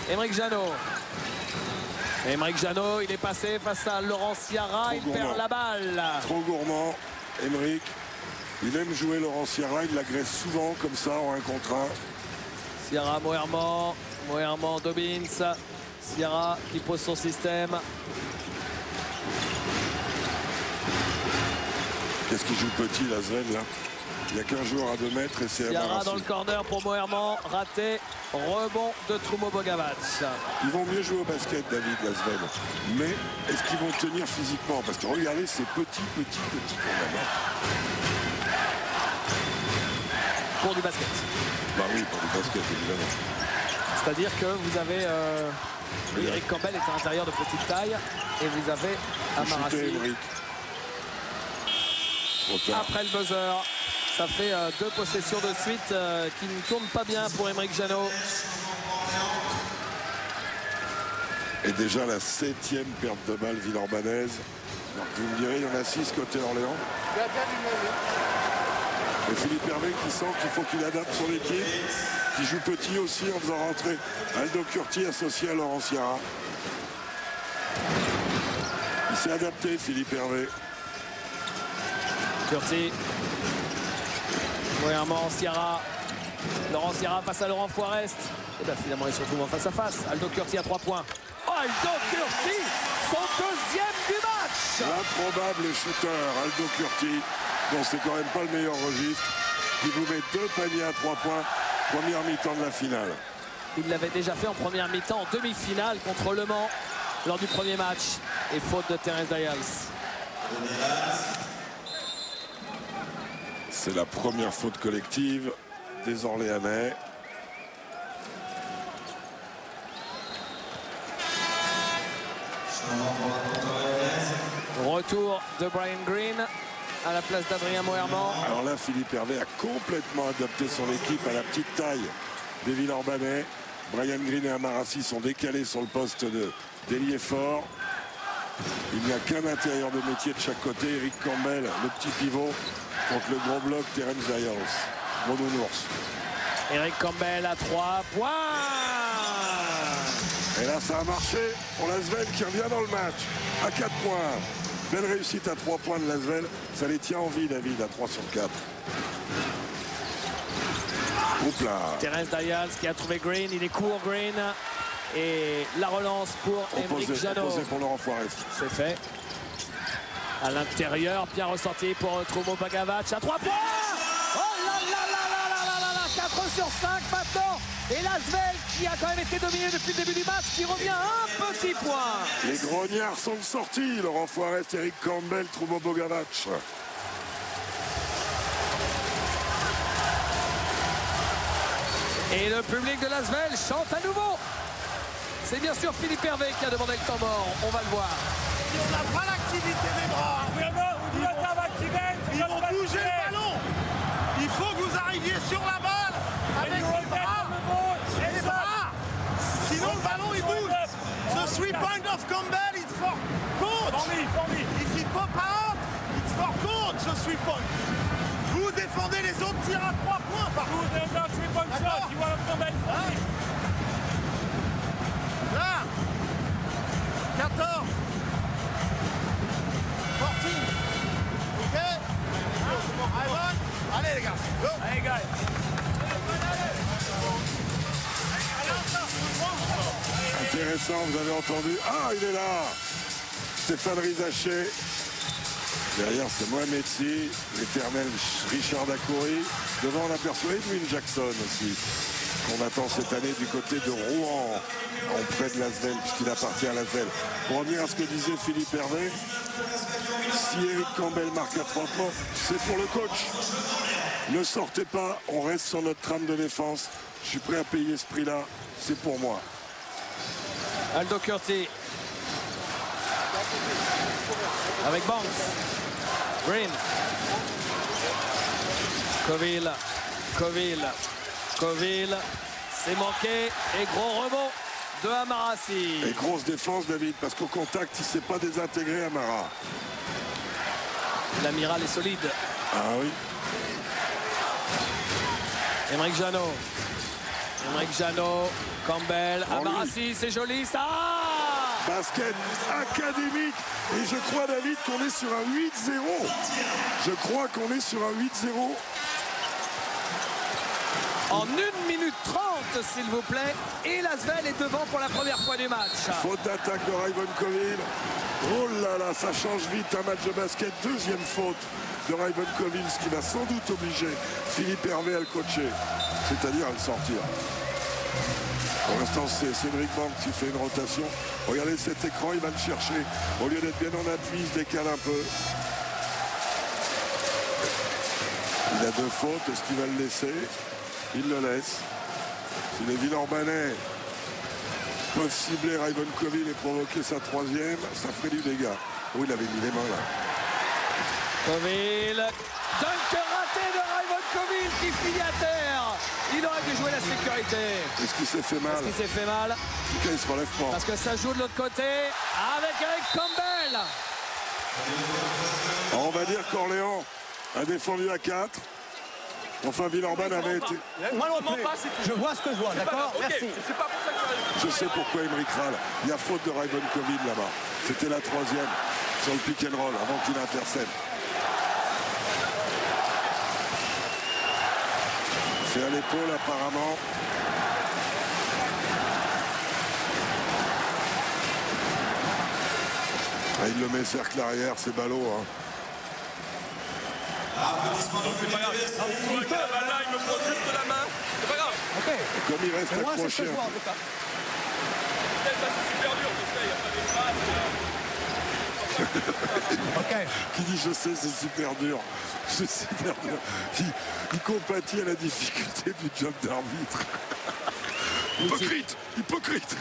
B: Emeric Jano. Emeric Jano, il est passé face à Laurent Sierra, il perd la balle.
C: Trop gourmand, Emeric. Il aime jouer Laurent Sierra, il l'agresse souvent comme ça en 1 contre 1.
B: Sierra, Moerman, Dobbins. Sierra qui pose son système.
C: Qu'est-ce qu'il joue petit, la Sven, là? Il n'y a qu'un joueur à 2 mètres et c'est
B: Sierra dans le corner pour Moerman, raté. Rebond de Trumo Bogavac.
C: Ils vont mieux jouer au basket, David, la Sven. Mais est-ce qu'ils vont tenir physiquement? Parce que regardez, c'est petit quand même.
B: Pour du basket.
C: Bah oui, pour du basket, évidemment.
B: C'est-à-dire que vous avez Eric Campbell est à l'intérieur de petite taille et vous avez Amarassi. Après le buzzer, ça fait 2 possessions de suite qui ne tournent pas bien pour Emeric Jano.
C: Et déjà la 7e perte de balle villeurbannaise. Donc vous me direz, il y en a 6 côté Orléans. Et Philippe Hervé qui sent qu'il faut qu'il adapte son équipe, qui joue petit aussi en faisant rentrer Aldo Curti associé à Laurent Sierra. Il s'est adapté, Philippe Hervé.
B: Curti. Moerman, Sierra. Laurent Sierra face à Laurent Forest. Et bien finalement ils se retrouvent en face à face. Aldo Curti à 3 points. Oh, Aldo Curti, son 2e du match.
C: L'improbable shooter Aldo Curti, bon c'est quand même pas le meilleur registre, qui vous met 2 paniers à 3 points, première mi-temps de la finale.
B: Il l'avait déjà fait en première mi-temps, en demi-finale contre Le Mans, lors du premier match. Et faute de Terence Dayals.
C: C'est la première faute collective des Orléanais.
B: Retour de Brian Green à la place d'Adrien Moerman.
C: Alors là, Philippe Hervé a complètement adapté son équipe à la petite taille des Villeurbanais. Brian Green et Amarassi sont décalés sur le poste d'ailier fort. Il n'y a qu'un intérieur de métier de chaque côté. Eric Campbell, le petit pivot, contre le gros bloc Terence Dayals. Gros nounours.
B: Eric Campbell à 3 points.
C: Et là, ça a marché pour Lasvel qui revient dans le match à 4 points. Belle réussite à 3 points de Lasvel. Ça les tient en vie, David, à 3 sur 4. Oups là.
B: Terence Dayals qui a trouvé Green. Il est court, Green. Et la relance pour Émeric Janot.
C: Opposé pour Laurent Foirest.
B: C'est fait. À l'intérieur, bien ressorti pour Trumo Bagavac à 3 points. Oh là là là là là là là, 4 sur 5 maintenant. Et Lasvel qui a quand même été dominé depuis le début du match, qui revient à un petit point.
C: Les grognards sont sortis. Laurent Foirest, Eric Campbell, Trumo Bagavac.
B: Et le public de Lasvel chante à nouveau. C'est bien sûr Philippe Hervé qui a demandé le temps mort. On va le voir.
D: Si on n'a pas l'activité des bras, ils vont bouger le ballon. Il faut que vous arriviez sur la balle avec les bras. Et les bras. Sinon le ballon il bouge. The 3-point of Campbell is for coach. If he pop out, it's for coach, the 3-point. Vous défendez les autres tirs à 3 points par contre. D'accord. Là 14 14. Ok. Allez les gars. Go. Allez gars.
C: Intéressant, vous avez entendu. Ah, il est là. Stéphane Rizaché. Derrière, c'est Mohamed Sy, l'éternel Richard Dacoury. Devant, on aperçoit Edwin Jackson aussi, qu'on attend cette année du côté de Rouen, auprès de Lasvel, puisqu'il appartient à Lasvel. Pour revenir à ce que disait Philippe Hervé, si Eric Campbell marque à 3 points, c'est pour le coach. Ne sortez pas, on reste sur notre trame de défense. Je suis prêt à payer ce prix-là, c'est pour moi.
B: Aldo Curti. Avec Banks. Green. Coville. C'est manqué. Et gros rebond de Amarassi.
C: Et grosse défense, David, parce qu'au contact, il ne s'est pas désintégré, Amara.
B: L'amiral est solide.
C: Ah oui.
B: Émeric Janot. Campbell.
C: Oh,
B: Amarassi, c'est joli ça.
C: Basket académique. Et je crois, David, qu'on est sur un 8-0. Je crois qu'on est sur un 8-0.
B: En 1 minute 30, s'il vous plaît. Et Lasvel est devant pour la première fois du match.
C: Faute d'attaque de Raivon-Coville. Oh là là, ça change vite un match de basket. Deuxième faute de Raivon-Coville, ce qui va sans doute obliger Philippe Hervé à le coacher. C'est-à-dire à le sortir. Pour l'instant, c'est Cédric Banks qui fait une rotation. Regardez cet écran, il va le chercher. Au lieu d'être bien en appui, il se décale un peu. Il a 2 fautes. Est-ce qu'il va le laisser? Il le laisse. Si les Villeurbanais peuvent cibler Raivon-Coville et provoquer sa 3e, ça ferait du dégât. Oh, il avait mis les mains là.
B: Coville. Dunk raté de Raivon-Coville qui finit à terre. Il aurait dû jouer la sécurité.
C: Est-ce qu'il s'est fait mal?
B: Est-ce qu'il s'est fait mal?
C: En tout cas, il se relève pas.
B: Parce que ça joue de l'autre côté avec Eric Campbell.
C: On va dire qu'Orléans a défendu à 4. Enfin, Villeurbanne avait été...
G: Moi non plus. Je vois ce que je vois, d'accord? Merci.
C: Je sais pourquoi Émeric râle. Il y a faute de Raivon-Coville là-bas. C'était la 3e sur le pick and roll avant qu'il intercepte. C'est à l'épaule apparemment. il le met cercle arrière, c'est ballot. Hein.
E: Donc c'est pas grave. Il voit qu'il a la balle là, il me pose juste la main. C'est pas grave.
B: Ok.
C: Comme il reste
B: Moi, c'est ce que
C: accroché.
B: je vois en tout cas.
E: Ça c'est super dur, je sais, il n'y a pas d'espace.
B: Ok.
C: Qui dit je sais, c'est super dur. C'est super dur. Il compatit à la difficulté du job d'arbitre. Hypocrite. Hypocrite.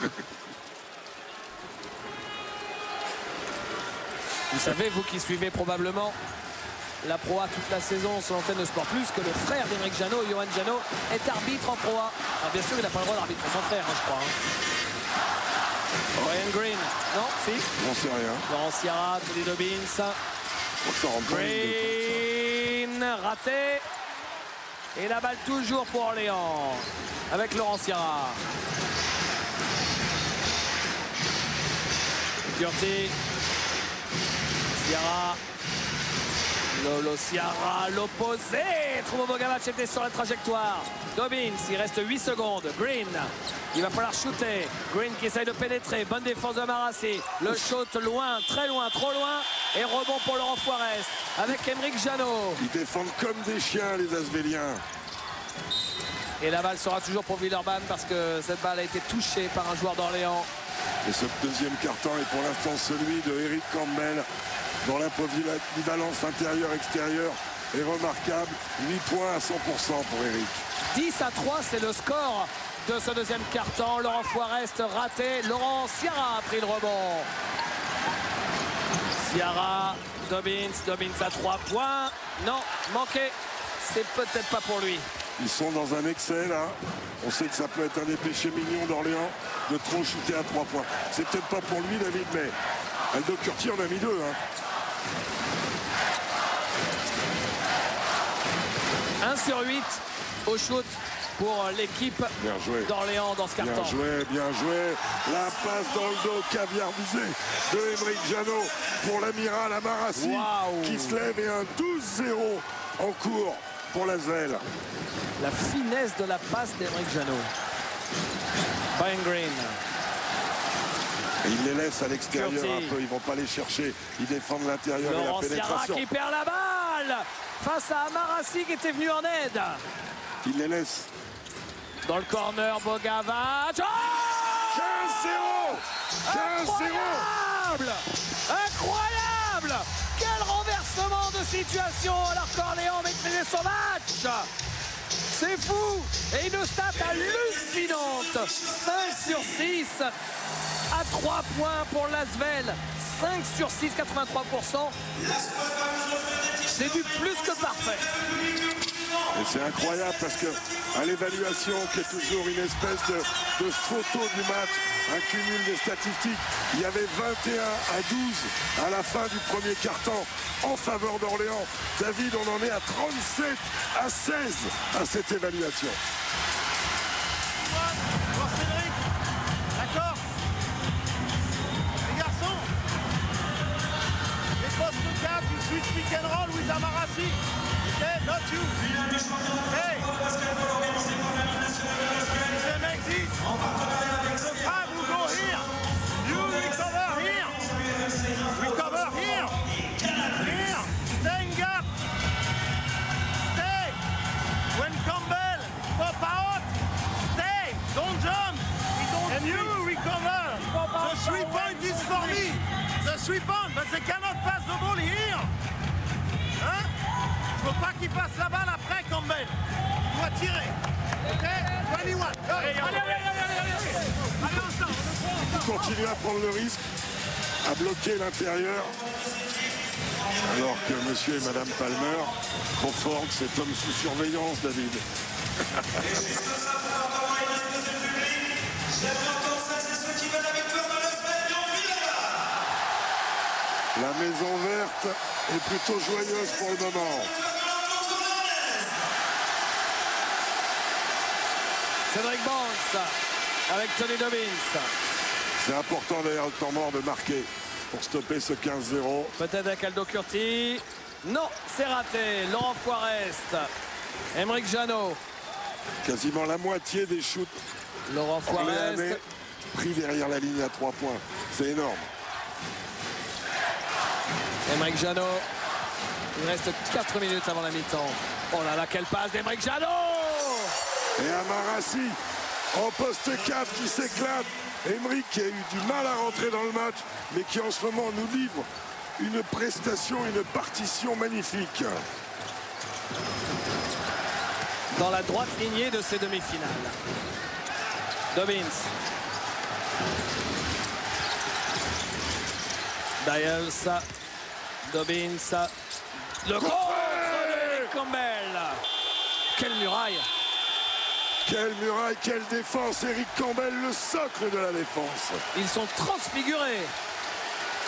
B: Vous savez, vous qui suivez probablement la Pro A toute la saison sur l'antenne de Sport Plus, que le frère d'Aymeric Jeannot, Johan Jeannot, est arbitre en Pro A. Alors bien sûr, il n'a pas le droit d'arbitrer son frère, hein, je crois. Ryan Green, non, si.
C: J'en sais rien.
B: Laurent Sierra, Tony Dobbins.
C: Je crois que ça rentre pas en ligne de
B: Green, raté. Et la balle toujours pour Orléans, avec Laurent Sierra. Curti. Sierra. Lolo Sierra, l'opposé. Trouve Bogavac était sur la trajectoire. Dobbins, il reste 8 secondes. Green, il va falloir shooter. Green qui essaye de pénétrer. Bonne défense de Marassi. Le shoot loin, très loin, trop loin. Et rebond pour Laurent Forest avec Aymeric Jeannot.
C: Ils défendent comme des chiens, les Asvéliens.
B: Et la balle sera toujours pour Villeurbanne parce que cette balle a été touchée par un joueur d'Orléans.
C: Et ce deuxième carton est pour l'instant celui de Eric Campbell, dont la polyvalence intérieure-extérieure est remarquable. 8 points à 100% pour Eric.
B: 10-3, c'est le score de ce deuxième carton. Laurent Forest raté. Laurent Sierra a pris le rebond. Sierra, Dobbins à 3 points. Non, manqué. C'est peut-être pas pour lui.
C: Ils sont dans un excès là. On sait que ça peut être un des péchés mignons d'Orléans de trop shooter à 3 points. C'est peut-être pas pour lui, David, mais Aldo Curti en a mis 2. Hein.
B: 1 sur 8 au shoot pour l'équipe
C: Bien joué.
B: d'Orléans dans ce carton.
C: Bien joué, bien joué. La passe dans le dos caviardisé de Aymeric Jeannot pour l'amiral Amarassi
B: Waouh.
C: qui se lève et un 12-0 en cours pour l'Asvel.
B: La finesse de la passe d'Aymeric Jeannot. Brian Green.
C: Et il les laisse à l'extérieur
B: Curti.
C: un peu, ils vont pas les chercher. Ils défendent l'intérieur et la
B: Laurent Sierra
C: pénétration.
B: qui perd la balle face à Amarassi qui était venu en aide.
C: Il les laisse.
B: Dans le corner, Bogavac. Oh
C: 15-0
B: Incroyable! Incroyable! Quel renversement de situation alors qu'Orléans maîtrisait son match! C'est fou! Et une stat hallucinante! 5 sur 6 à 3 points pour l'Asvel. 5 sur 6, 83%. C'est du plus que parfait.
C: Et c'est incroyable parce que à l'évaluation, qui est toujours une espèce de photo du match, un cumul des statistiques, il y avait 21-12 à la fin du premier carton en faveur d'Orléans. David, on en est à 37-16 à cette évaluation.
D: Bon, Cédric, d'accord. Les garçons, les postes 4, you switch pick and roll with Amarassi. Okay, not you. Hey, they make this. The five will go here. You recover here. Recover here. Here. Stay in gap. Stay. When Campbell pop out, stay. Don't jump. And you recover. The 3 point is for me. The 3 point, but they cannot pass the ball here. Hein? Il ne faut pas qu'il passe la balle après Campbell. Il doit tirer. Ok? 21. Allez, ensemble.
C: Il continue à prendre le risque, à bloquer l'intérieur. Alors que monsieur et madame Palmer confortent cet homme sous surveillance, David. La maison verte est plutôt joyeuse pour le moment.
B: Cédric Banks avec Tony Dobbins.
C: C'est important d'ailleurs le temps mort de marquer pour stopper ce 15-0.
B: Peut-être avec Aldo Curti. Non, c'est raté. Laurent Forest. Aymeric Jeannot.
C: Quasiment la moitié des shoots
B: Laurent
C: orléanais
B: Forest.
C: pris derrière la ligne à 3 points. C'est énorme.
B: Emeric Janot. Il reste 4 minutes avant la mi-temps. Oh là là, quelle passe d'Emeric Janot!
C: Et Amarassi en poste 4 qui s'éclate. Emeric qui a eu du mal à rentrer dans le match, mais qui en ce moment nous livre une prestation, une partition magnifique.
B: Dans la droite lignée de ces demi-finales. Dobbins. Dials. Dobbins. Le contre de Eric Campbell. Quelle muraille!
C: Quelle muraille, quelle défense. Eric Campbell, le socle de la défense.
B: Ils sont transfigurés.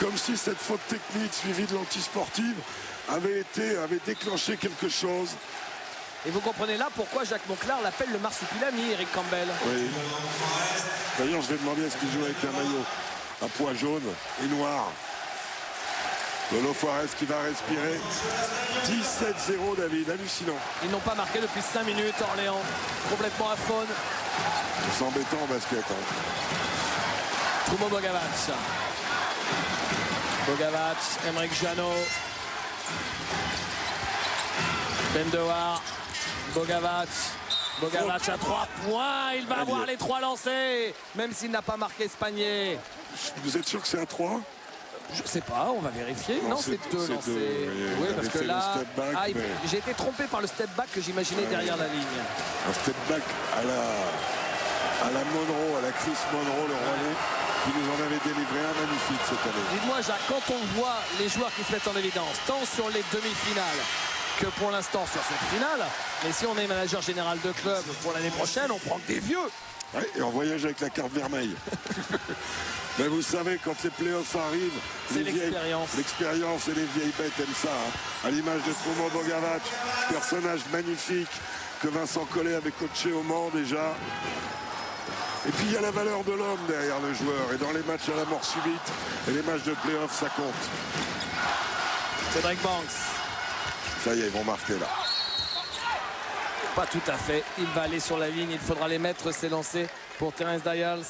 C: Comme si cette faute technique suivie de l'antisportive avait déclenché quelque chose.
B: Et vous comprenez là pourquoi Jacques Monclar l'appelle le marsupilami, Eric Campbell.
C: Oui. D'ailleurs, je vais demander à ce qu'il joue avec un maillot à pois jaune et noir. Lolo Fuarez qui va respirer. 17-0, David, hallucinant.
B: Ils n'ont pas marqué depuis 5 minutes, Orléans. Complètement à faune.
C: C'est embêtant en basket.
B: Troumo Bogavac. Bogavac, Emeric Janot. Bendewar. Bogavac. Bogavac à 3 points. Il va avoir les 3 lancés. Même s'il n'a pas marqué ce panier.
C: Vous êtes sûr que c'est un 3 ?
B: Je sais pas, on va vérifier. Non, c'est 2 lancés. Oui, parce que là, j'ai été trompé par le step back que j'imaginais derrière la ligne.
C: Un step back à la Monroe, à la Chris Monroe, le relais, qui nous en avait délivré un magnifique cette année.
B: Dites-moi, Jacques, quand on voit les joueurs qui se mettent en évidence, tant sur les demi-finales que pour l'instant sur cette finale, mais si on est manager général de club pour l'année prochaine, on prend que des vieux.
C: Ouais, et on voyage avec la carte vermeille. Mais vous savez, quand les playoffs arrivent,
B: c'est l'expérience.
C: L'expérience et les vieilles bêtes aiment ça. À l'image de Troumo Bogavac, personnage magnifique que Vincent Collet avait coaché au Mans déjà. Et puis il y a la valeur de l'homme derrière le joueur. Et dans les matchs à la mort subite et les matchs de playoffs, ça compte.
B: Cédric Banks.
C: Ça y est, ils vont marquer là.
B: Pas tout à fait. Il va aller sur la ligne. Il faudra les mettre, ses lancers pour Terence Dials.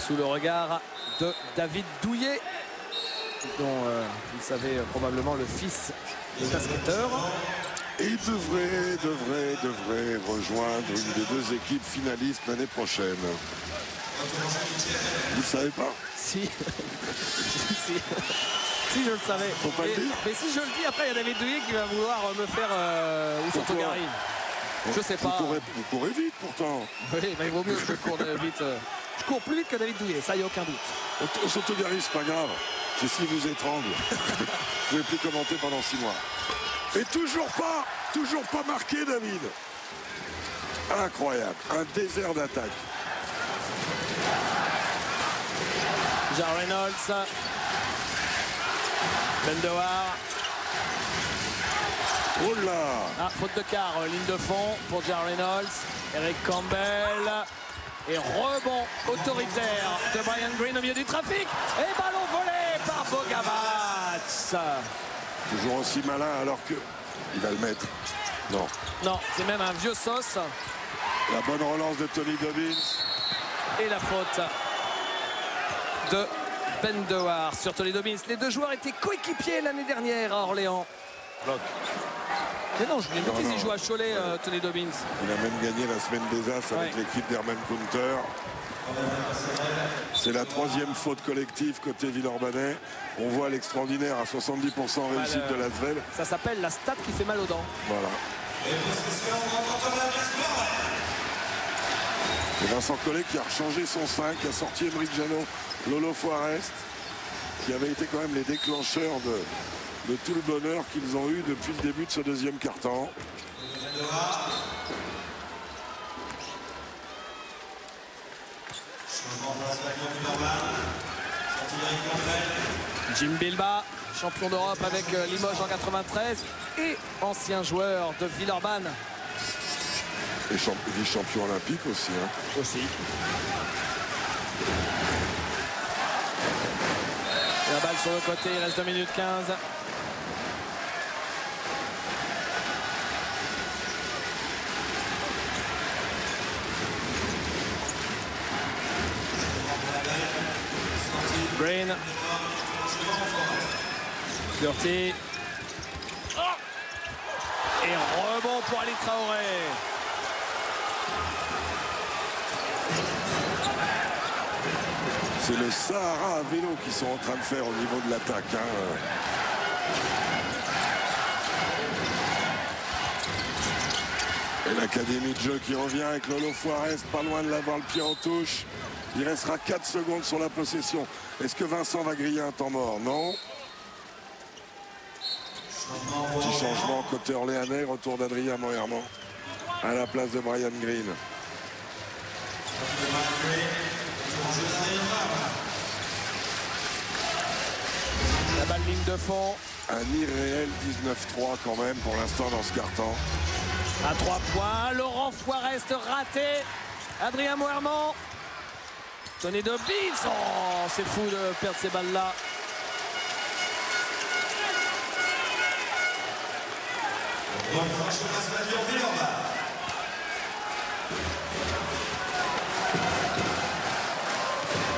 B: Sous le regard de David Douillet, dont vous savez probablement le fils des basketteurs.
C: Et il devrait rejoindre une des 2 équipes finalistes l'année prochaine. Vous ne savez pas?
B: Si. Si, je le savais.
C: Faut pas le dire.
B: Mais si je le dis, après, il y a David Douillet qui va vouloir me faire Oussonto Gary. Je sais pas.
C: Vous courez vite pourtant.
B: Oui, mais il vaut mieux que je cours vite. Je cours plus vite que David Douillet, ça, il n'y a aucun doute.
C: Oussonto Gary, c'est pas grave. C'est s'il vous étrangle. Vous ne pouvez plus commenter pendant 6 mois. Et toujours pas marqué, David. Incroyable. Un désert d'attaque.
B: Jar Reynolds. Bendewar.
C: Oh là!
B: Faute de quart, ligne de fond pour Jar Reynolds. Eric Campbell. Et rebond autoritaire de Brian Green au milieu du trafic. Et ballon volé par Bogavac.
C: Toujours aussi malin alors que il va le mettre. Non.
B: Non, c'est même un vieux sauce.
C: La bonne relance de Tony Dobbins.
B: Et la faute de Bendewar sur Tony Dobbins. Les 2 joueurs étaient coéquipiers l'année dernière à Orléans.
F: Bloc.
B: Mais non, je l'ai noté, il joue à Cholet, Tony Dobbins.
C: Il a même gagné la semaine des As avec l'équipe d'Herman Kunter. C'est la 3e faute collective côté Villeurbanais. On voit l'extraordinaire à 70% réussite de Lasvel.
B: Ça s'appelle la stat qui fait mal aux dents.
C: Voilà. Et Vincent Collet qui a rechangé son 5, a sorti Emeric Janot, Lolo Fuarez, qui avaient été quand même les déclencheurs de tout le bonheur qu'ils ont eu depuis le début de ce 2e quart-temps.
B: Jim Bilba, champion d'Europe avec Limoges en 93 et ancien joueur de Villeurbanne.
C: Et vice-champion olympique aussi.
B: Aussi. La balle sur le côté, il reste 2 minutes 15. Green. Flirty. Et rebond pour Ali Traoré.
C: C'est le Sahara à vélo qu'ils sont en train de faire au niveau de l'attaque. Et l'académie de jeu qui revient avec Lolo Fuarez, pas loin de l'avoir le pied en touche. Il restera 4 secondes sur la possession. Est-ce que Vincent va griller un temps mort? Non. Petit changement côté orléanais, retour d'Adrien Moerman à la place de Brian Green.
B: La balle ligne de fond.
C: Un irréel 19-3 quand même pour l'instant dans ce carton.
B: À 3 points, Laurent Fuarez raté. Adrien Moerman. Tony Dobbins. Oh, c'est fou de perdre ces balles-là.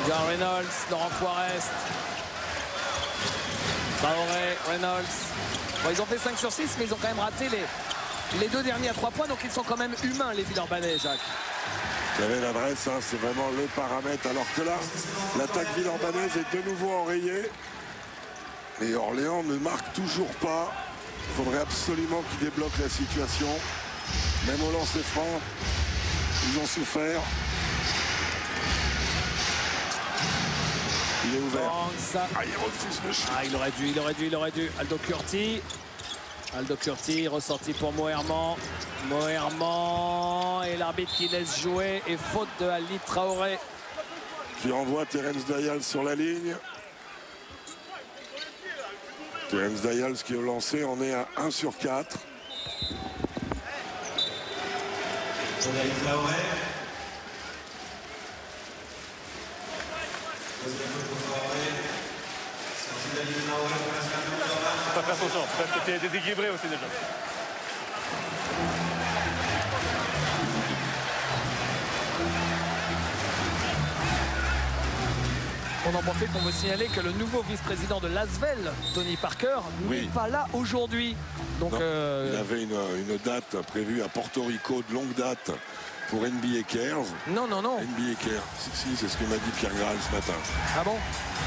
B: John Reynolds, Laurent Fuarez. Traoré, Reynolds. Bon, ils ont fait 5 sur 6, mais ils ont quand même raté les 2 derniers à 3 points. Donc ils sont quand même humains, les Villeurbanais, Jacques.
C: Vous avez l'adresse, hein, c'est vraiment le paramètre. Alors que là, l'attaque villeurbannaise est de nouveau enrayée. Et Orléans ne marque toujours pas. Il faudrait absolument qu'ils débloquent la situation. Même au lancer franc, ils ont souffert. Il est ouvert. Il refuse le shoot.
B: Il aurait dû. Aldo Curti, ressorti pour Moerman. Moerman et l'arbitre qui laisse jouer. Et faute de Ali Traoré.
C: Qui envoie Terence Dayals sur la ligne. Terence Dayals qui est au lancer, on est à 1 sur 4.
F: Faut faire attention, peut-être que tu es déséquilibré aussi déjà.
B: On en profite pour vous signaler que le nouveau vice-président de l'Asvel, Tony Parker, n'est pas là aujourd'hui. Donc,
C: il avait une date prévue à Porto Rico de longue date pour NBA Cares.
B: Non.
C: NBA Cares, si, c'est ce que m'a dit Pierre Graal ce matin.
B: Ah bon?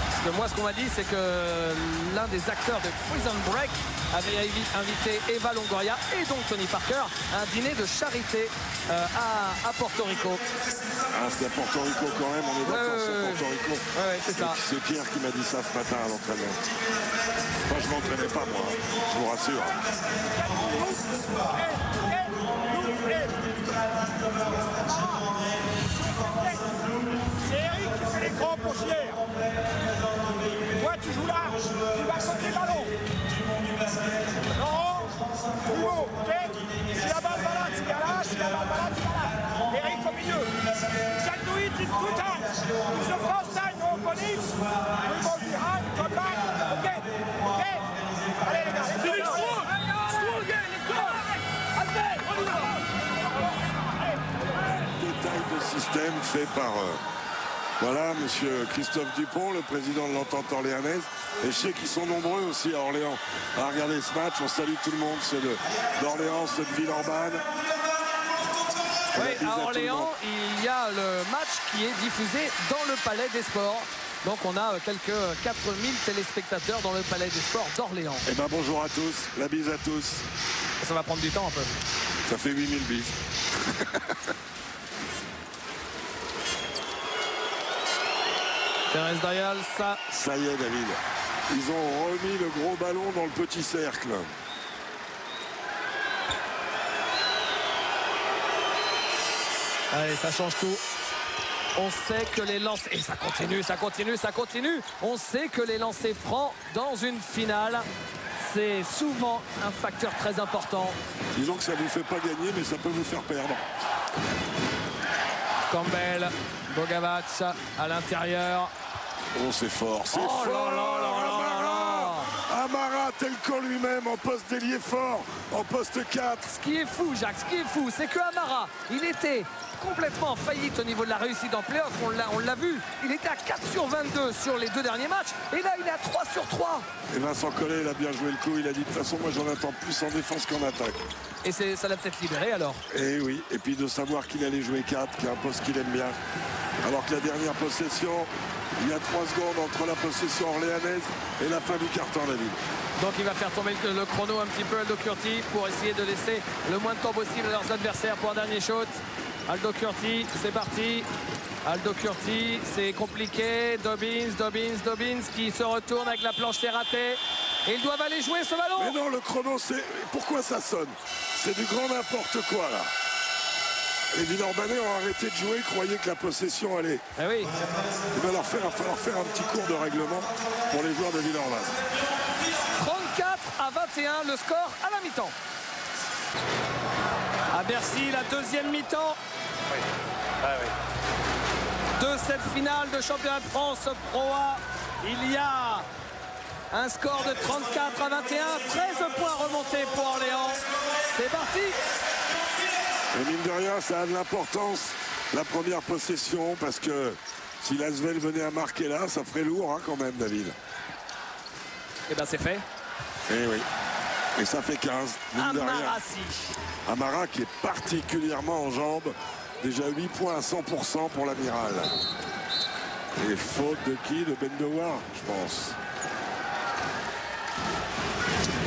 B: Parce que moi, ce qu'on m'a dit, c'est que l'un des acteurs de Prison Break avait invité Eva Longoria et donc Tony Parker à un dîner de charité à Porto Rico.
C: Ah, c'est à Porto Rico quand même, on est d'accord sur Porto Rico.
B: Ouais, c'est ça.
C: C'est Pierre qui m'a dit ça ce matin à l'entraînement. Enfin, je m'entraînais pas moi, je vous rassure.
D: C'est Eric qui fait les grands pour Chier. Toi, tu joues là, tu vas sauter le ballon. Laurent, Hugo, ok? Si la balle va là, tu viens là. Si la balle va là, tu vas là. Eric au milieu. Jack do it in 2 times. It's the first time no opponent. We go behind, come back. Ok? Ok? Allez les gars, let's go.
C: Détail de système fait par voilà, monsieur Christophe Dupont, le président de l'entente orléanaise. Et je sais qu'ils sont nombreux aussi à Orléans à regarder ce match. On salue tout le monde, ceux d'Orléans, ceux de Villeurbanne.
B: Oui, à Orléans, il y a le match qui est diffusé dans le Palais des Sports. Donc on a quelques 4000 téléspectateurs dans le Palais des Sports d'Orléans.
C: Eh bien bonjour à tous, la bise à tous.
B: Ça va prendre du temps un peu.
C: Ça fait 8000 bises.
B: Terence Dayals,
C: ça y est David, ils ont remis le gros ballon dans le petit cercle.
B: Allez, ça change tout. On sait que les lancers... Et ça continue. On sait que les lancers francs dans une finale, c'est souvent un facteur très important.
C: Disons que ça ne vous fait pas gagner, mais ça peut vous faire perdre.
B: Campbell, Bogavac à l'intérieur.
C: Oh, c'est fort, c'est fort.
B: Amara
C: Telko lui-même en poste d'ailier fort, en poste 4.
B: Ce qui est fou, Jacques, ce qui est fou, c'est que Amara, il était complètement en faillite au niveau de la réussite en play-off, on l'a vu. Il était à 4 sur 22 sur les 2 derniers matchs, et là il est à 3 sur 3.
C: Et Vincent Collet, il a bien joué le coup, il a dit de toute façon, moi j'en attends plus en défense qu'en attaque.
B: Et ça l'a peut-être libéré alors.
C: Et oui, et puis de savoir qu'il allait jouer 4, qui est un poste qu'il aime bien. Alors que la dernière possession, il y a 3 secondes entre la possession orléanaise et la fin du carton, David.
B: Donc il va faire tomber le chrono un petit peu Aldo Curti pour essayer de laisser le moins de temps possible à leurs adversaires pour un dernier shot. Aldo Curti, c'est parti. Aldo Curti, c'est compliqué. Dobbins qui se retourne avec la planche ratée. Et ils doivent aller jouer ce ballon.
C: Mais non, le chrono, c'est... Pourquoi ça sonne? C'est du grand n'importe quoi, là. Les Villeurbanais ont arrêté de jouer, croyaient que la possession allait.
B: Eh oui.
C: Il va falloir faire un petit cours de règlement pour les joueurs de Villeurbanne.
B: 34-21, le score à la mi-temps. À Bercy, la deuxième mi-temps.
F: Oui. Ah, oui.
B: De cette finale de championnat de France Pro A, il y a un score de 34-21, 13 points remontés pour Orléans. C'est parti.
C: Et mine de rien, ça a de l'importance, la première possession, parce que si l'Asvel venait à marquer là, ça ferait lourd hein, quand même, David.
B: Et bien c'est fait.
C: Et oui. Et ça fait 15, mine de rien.
B: Amarassi.
C: Amara qui est particulièrement en jambes. Déjà 8 points à 100% pour l'Amiral. Et faute de qui? De Bendawar, je pense.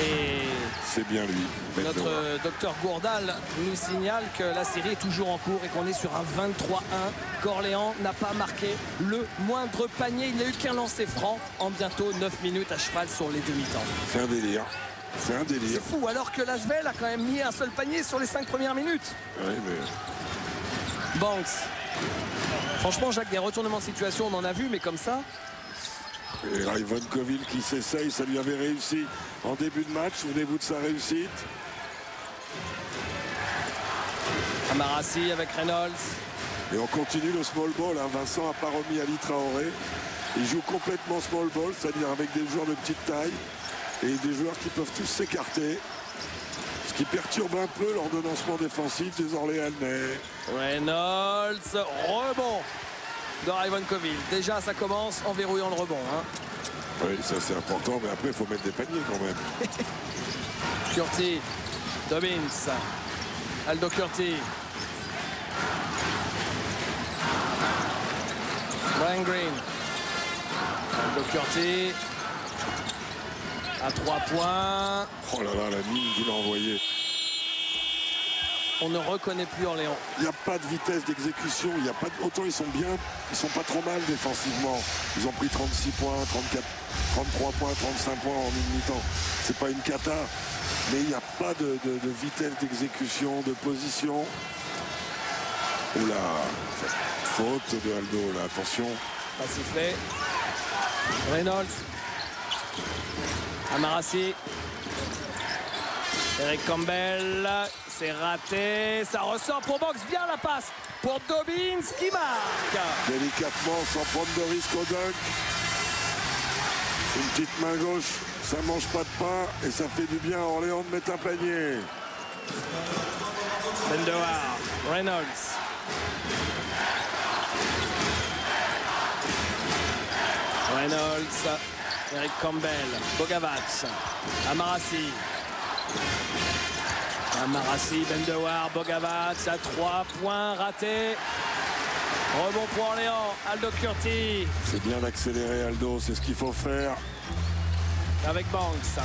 B: Et
C: c'est bien lui, Bendawar.
B: notre docteur Gourdal nous signale que la série est toujours en cours et qu'on est sur un 23-1, qu'Orléans n'a pas marqué le moindre panier. Il n'y a eu qu'un lancer franc en bientôt 9 minutes à cheval sur les demi-temps.
C: C'est un délire. C'est un délire.
B: C'est fou, alors que l'Asvel a quand même mis un seul panier sur les 5 premières minutes.
C: Oui, mais...
B: Banks. Franchement, Jacques, des retournements de situation, on en a vu, mais comme ça...
C: Et Ivan Coville qui s'essaye, ça lui avait réussi en début de match. Souvenez-vous de sa réussite.
B: Amarassi avec Reynolds.
C: Et on continue le small ball. Hein. Vincent n'a pas remis Ali Traoré. Il joue complètement small ball, c'est-à-dire avec des joueurs de petite taille et des joueurs qui peuvent tous s'écarter. Ce qui perturbe un peu l'ordonnancement défensif des Orléanais.
B: Reynolds, rebond de Ivancoville. Déjà, ça commence en verrouillant le rebond. Hein.
C: Oui, ça c'est important, mais après, il faut mettre des paniers quand même.
B: Curti, Dobbins, Aldo Curti. Brian Green. Aldo Curti. À 3 points.
C: Oh là là, la mine qu'il a envoyée.
B: On ne reconnaît plus Orléans.
C: Il n'y a pas de vitesse d'exécution. Il y a pas de... Autant ils sont bien, ils sont pas trop mal défensivement. Ils ont pris 36 points, 34, 33 points, 35 points en une mi-temps. C'est pas une cata. Mais il n'y a pas de vitesse d'exécution, de position. Oula, faute de Aldo, là, attention.
B: Pas sifflé. Reynolds. Amarassi. Eric Campbell. C'est raté. Ça ressort pour Box. Bien la passe pour Dobbins qui marque.
C: Délicatement, sans prendre de risque au dunk. Une petite main gauche, ça mange pas de pain et ça fait du bien à Orléans de mettre un panier.
B: Bendawar, Reynolds. Reynolds, Eric Campbell, Bogavac, Amarassi. Amarassi, Bendawar, Bogavac à 3 points ratés. Rebond pour Orléans, Aldo Curti.
C: C'est bien d'accélérer Aldo, c'est ce qu'il faut faire.
B: Avec Banks.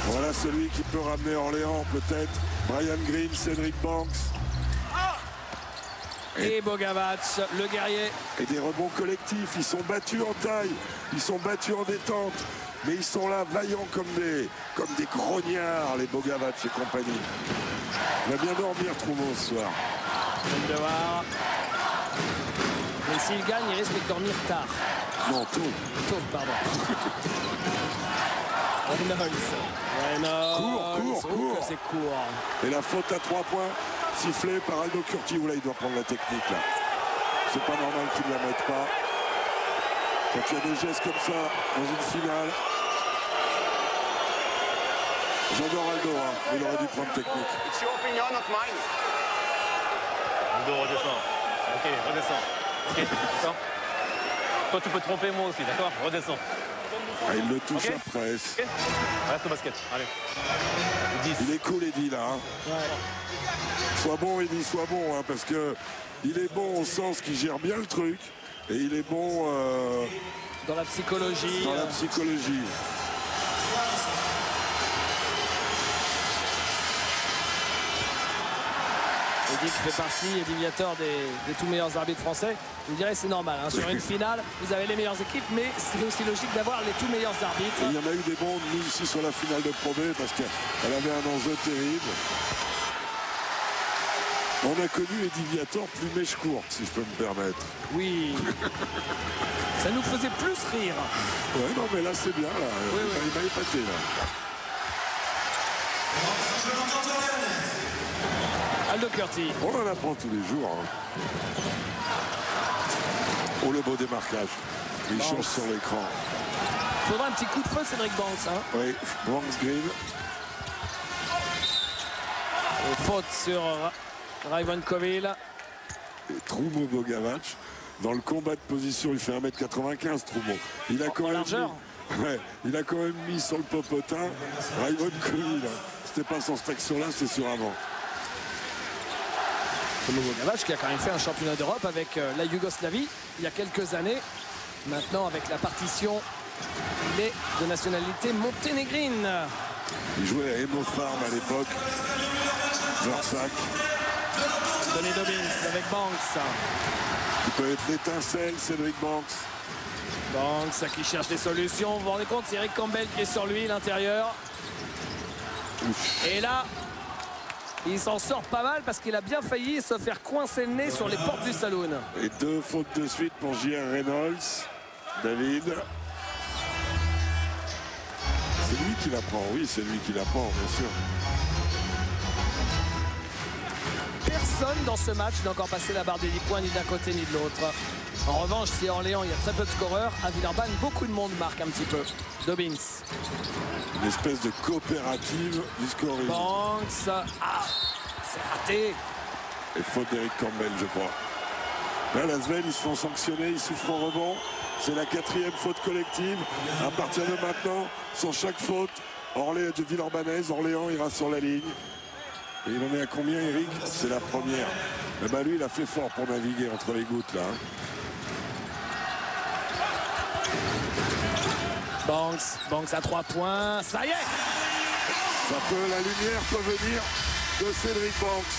C: Voilà celui qui peut ramener Orléans peut-être. Brian Green, Cédric Banks.
B: Et Bogavac, le guerrier.
C: Et des rebonds collectifs, ils sont battus en taille, ils sont battus en détente. Mais ils sont là, vaillants comme des grognards, les Bogavac et compagnie. Il va bien dormir, Troumeau, ce soir.
B: Bendawar. Mais s'il gagne, il risque de dormir tard.
C: Non, tôt.
B: Tôt, pardon. Reynolds.
C: Cours.
B: C'est court.
C: Et la faute à 3 points, sifflée par Aldo Curti. Oula, il doit prendre la technique, là. C'est pas normal qu'il ne la mette pas. Quand il y a des gestes comme ça dans une finale, j'adore Aldo, hein. Il aurait dû prendre technique.
G: It's your opinion, not mine.
F: Aldo, redescends. Ok, redescends. Ok, descends. Toi, tu peux te tromper, moi aussi, d'accord? Redescends.
C: Ah, il le touche
F: Ok.
C: après.
F: Ok. Reste au basket. Allez. 10.
C: Il est cool, Eddy, là. Hein. Sois bon, Eddy, sois bon, hein, parce que il est bon au sens qu'il gère bien le truc. Et il est bon
B: Dans la psychologie.
C: dans la psychologie.
B: Eddy qui fait partie, Eddy Viator, des tout meilleurs arbitres français. Je me dirais c'est normal. Hein. Sur une finale, vous avez les meilleures équipes, mais c'est aussi logique d'avoir les tout meilleurs arbitres.
C: Et il y en a eu des bons, nous ici, sur la finale de Pro B, parce qu'elle avait un enjeu terrible. On a connu Eddy Viator plus mèche courte, si je peux me permettre.
B: Oui. Ça nous faisait plus rire.
C: Ouais, non, mais là, c'est bien, là.
B: Oui.
C: Il m'a épaté, là.
B: Aldo Curti.
C: On en apprend tous les jours. Hein. Oh, le beau démarquage. Il change sur l'écran.
B: Faudra un petit coup de feu, Cédric Banks. Hein.
C: Oui, Banks Green.
B: Et faute sur Raivon Coville.
C: Et Troumo Bogavac. Dans le combat de position, il fait 1m95, Troumo. Il a quand même
B: largeur.
C: Ouais, il a quand même mis sur le popotin Raivon Coville. C'était pas sans cette action-là, c'était sur avant.
B: Bogavac qui a quand même fait un championnat d'Europe avec la Yougoslavie il y a quelques années. Maintenant, avec la partition, il est de nationalité monténégrine.
C: Il jouait à Emo Farm à l'époque. Versac.
B: Tony Dobbins avec Banks.
C: Il peut être l'étincelle, Cédric Banks.
B: Banks qui cherche des solutions. Vous vous rendez compte, c'est Eric Campbell qui est sur lui, l'intérieur. Et là, il s'en sort pas mal parce qu'il a bien failli se faire coincer le nez sur les portes du saloon.
C: Et 2 fautes de suite pour J.R. Reynolds. David. C'est lui qui la prend, oui, c'est lui qui la prend, bien sûr.
B: Personne dans ce match n'a encore passé la barre des 10 points ni d'un côté ni de l'autre. En revanche, si à Orléans il y a très peu de scoreurs, à Villeurbanne, beaucoup de monde marque un petit peu. Dobbins.
C: Une espèce de coopérative du scoring.
B: Banks. Ah, c'est raté.
C: Et faute d'Eric Campbell, je crois. Là, Lasvel, ils se font sanctionner, ils souffrent en rebond. C'est la 4e faute collective. À partir de maintenant, sur chaque faute, Orléans de Villeurbannaise, Orléans ira sur la ligne. Et il en est à combien, Eric? C'est la première. Eh ben, lui, il a fait fort pour naviguer entre les gouttes, là.
B: Banks à 3 points. Ça y est!
C: La lumière peut venir de Cédric Banks.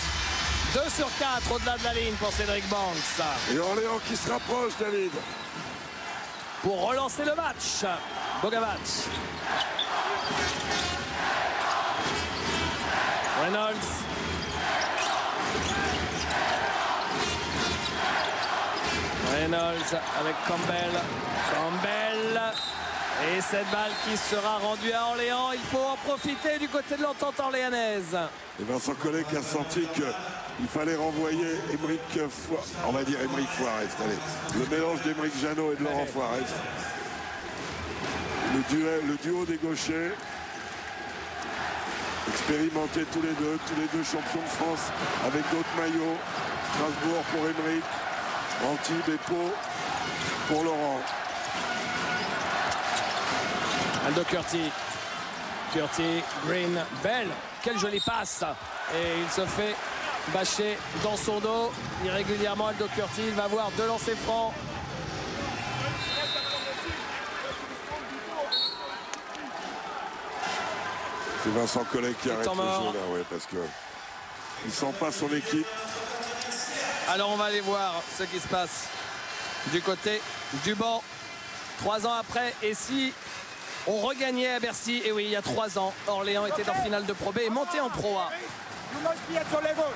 B: 2 sur 4 au-delà de la ligne pour Cédric Banks.
C: Et Orléans qui se rapproche, David.
B: Pour relancer le match. Bogavac. Reynolds. Reynolds avec Campbell. Et cette balle qui sera rendue à Orléans. Il faut en profiter du côté de l'entente orléanaise.
C: Et Vincent Collet qui a senti qu'il fallait renvoyer Émeric Foirez. On va dire Émeric Foirez. Allez. Le mélange d'Émeric Jeannot et de Laurent Foirez. Le duo des gauchers. Expérimentés tous les deux champions de France avec d'autres maillots. Strasbourg pour Émeric. Antibes et Pau pour Laurent.
B: Aldo Curti, Green, Bell, quelle jolie passe. Et il se fait bâcher dans son dos. Irrégulièrement, Aldo Curti, il va avoir 2 lancers francs.
C: C'est Vincent Collet qui arrête le jeu
B: mort.
C: là, ouais, parce que il sent pas son équipe.
B: Alors on va aller voir ce qui se passe du côté du banc. 3 ans après, et si on regagnait à Bercy, et oui, il y a 3 ans, Orléans était en finale de Pro B et monté en Pro A.
D: You must be at your level.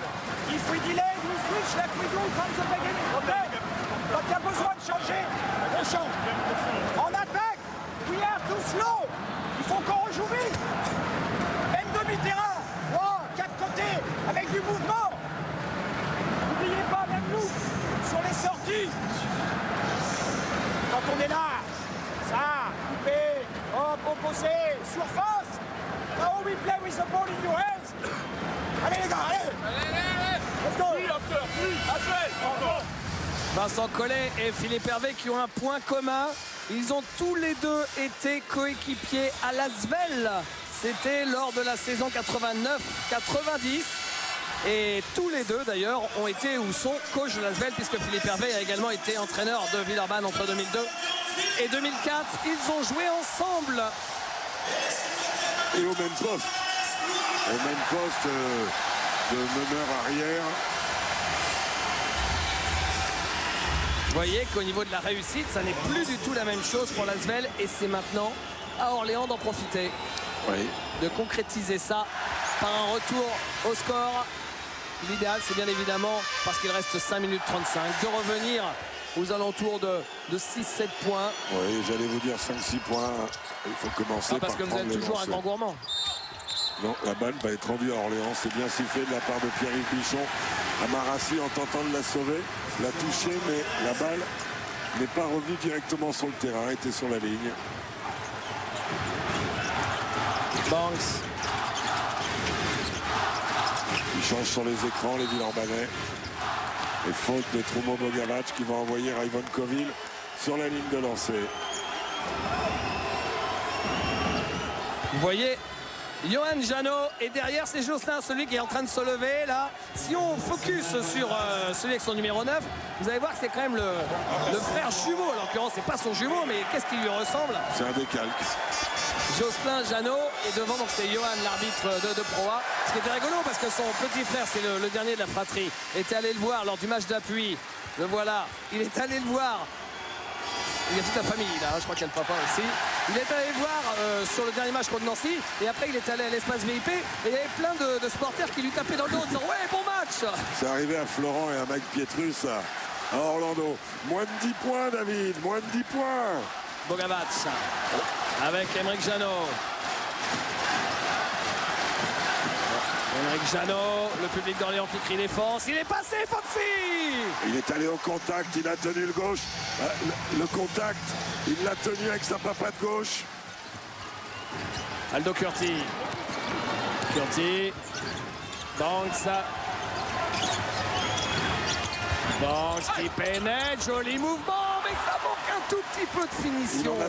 D: If we delay, we switch like we do from the beginning. Okay? Quand il y a besoin de changer, on change. En attaque, we are too slow. Il faut qu'on rejoue vite. Même demi-terrain, 3, 4 côtés, avec du mouvement. N'oubliez pas, même nous, sur les sorties. Quand on est là, José, surface. Now we play with the ball in your hands. Allez les gars, allez. Let's go.
B: Vincent Collet et Philippe Hervé qui ont un point commun. Ils ont tous les deux été coéquipiers à l'Asvel. C'était lors de la saison 89-90. Et tous les deux d'ailleurs ont été ou sont coach de l'Asvel, puisque Philippe Hervé a également été entraîneur de Villeurbanne entre 2002 et 2004. Ils ont joué ensemble.
C: Et au même poste. Au même poste de meneur arrière.
B: Vous voyez qu'au niveau de la réussite, ça n'est plus du tout la même chose pour l'Asvel. Et c'est maintenant à Orléans d'en profiter.
C: Oui.
B: De concrétiser ça par un retour au score. L'idéal, c'est bien évidemment, parce qu'il reste 5 minutes 35, de revenir aux alentours de 6-7 points.
C: Oui, j'allais vous dire 5-6 points. Il faut commencer
B: parce que vous êtes toujours un grand gourmand.
C: Non, la balle va être rendue à Orléans. C'est bien sifflé de la part de Pierre-Yves Bichon. Amarassi en tentant de la sauver, l'a touché, mais la balle n'est pas revenue directement sur le terrain, était sur la ligne.
B: Banks.
C: Il change sur les écrans, les Villeurbanais. Et faute de Troumo Bogavac qui va envoyer Raivon Coville sur la ligne de lancer.
B: Vous voyez, Johan Janot, et derrière c'est Jocelyn, celui qui est en train de se lever là. Si on focus sur celui avec son numéro 9, vous allez voir que c'est quand même le frère jumeau. En l'occurrence, c'est pas son jumeau, mais qu'est-ce qui lui ressemble?
C: C'est un décalque.
B: Jocelyn Janot, et devant donc c'est Johan, l'arbitre de Pro A. Ce qui était rigolo parce que son petit frère, c'est le dernier de la fratrie, était allé le voir lors du match d'appui. Le voilà, il est allé le voir. Il y a toute la famille là, je crois qu'il y a le papa aussi. Il est allé le voir sur le dernier match contre Nancy, et après il est allé à l'espace VIP, et il y avait plein de supporters qui lui tapaient dans le dos en disant ouais, bon match.
C: C'est arrivé à Florent et à Mike Pietrus à Orlando. Moins de 10 points, David, moins de 10 points.
B: Bogavac avec Émeric Janot. Émeric Janot, le public d'Orléans qui crie défense. Il est passé, Foxy.
C: Il est allé au contact, il a tenu le gauche. Le contact, il l'a tenu avec sa papate gauche.
B: Aldo Curti. Curti. Banks. Banks qui pénètre, joli mouvement, mais ça manque un tout petit peu de finition.
C: Il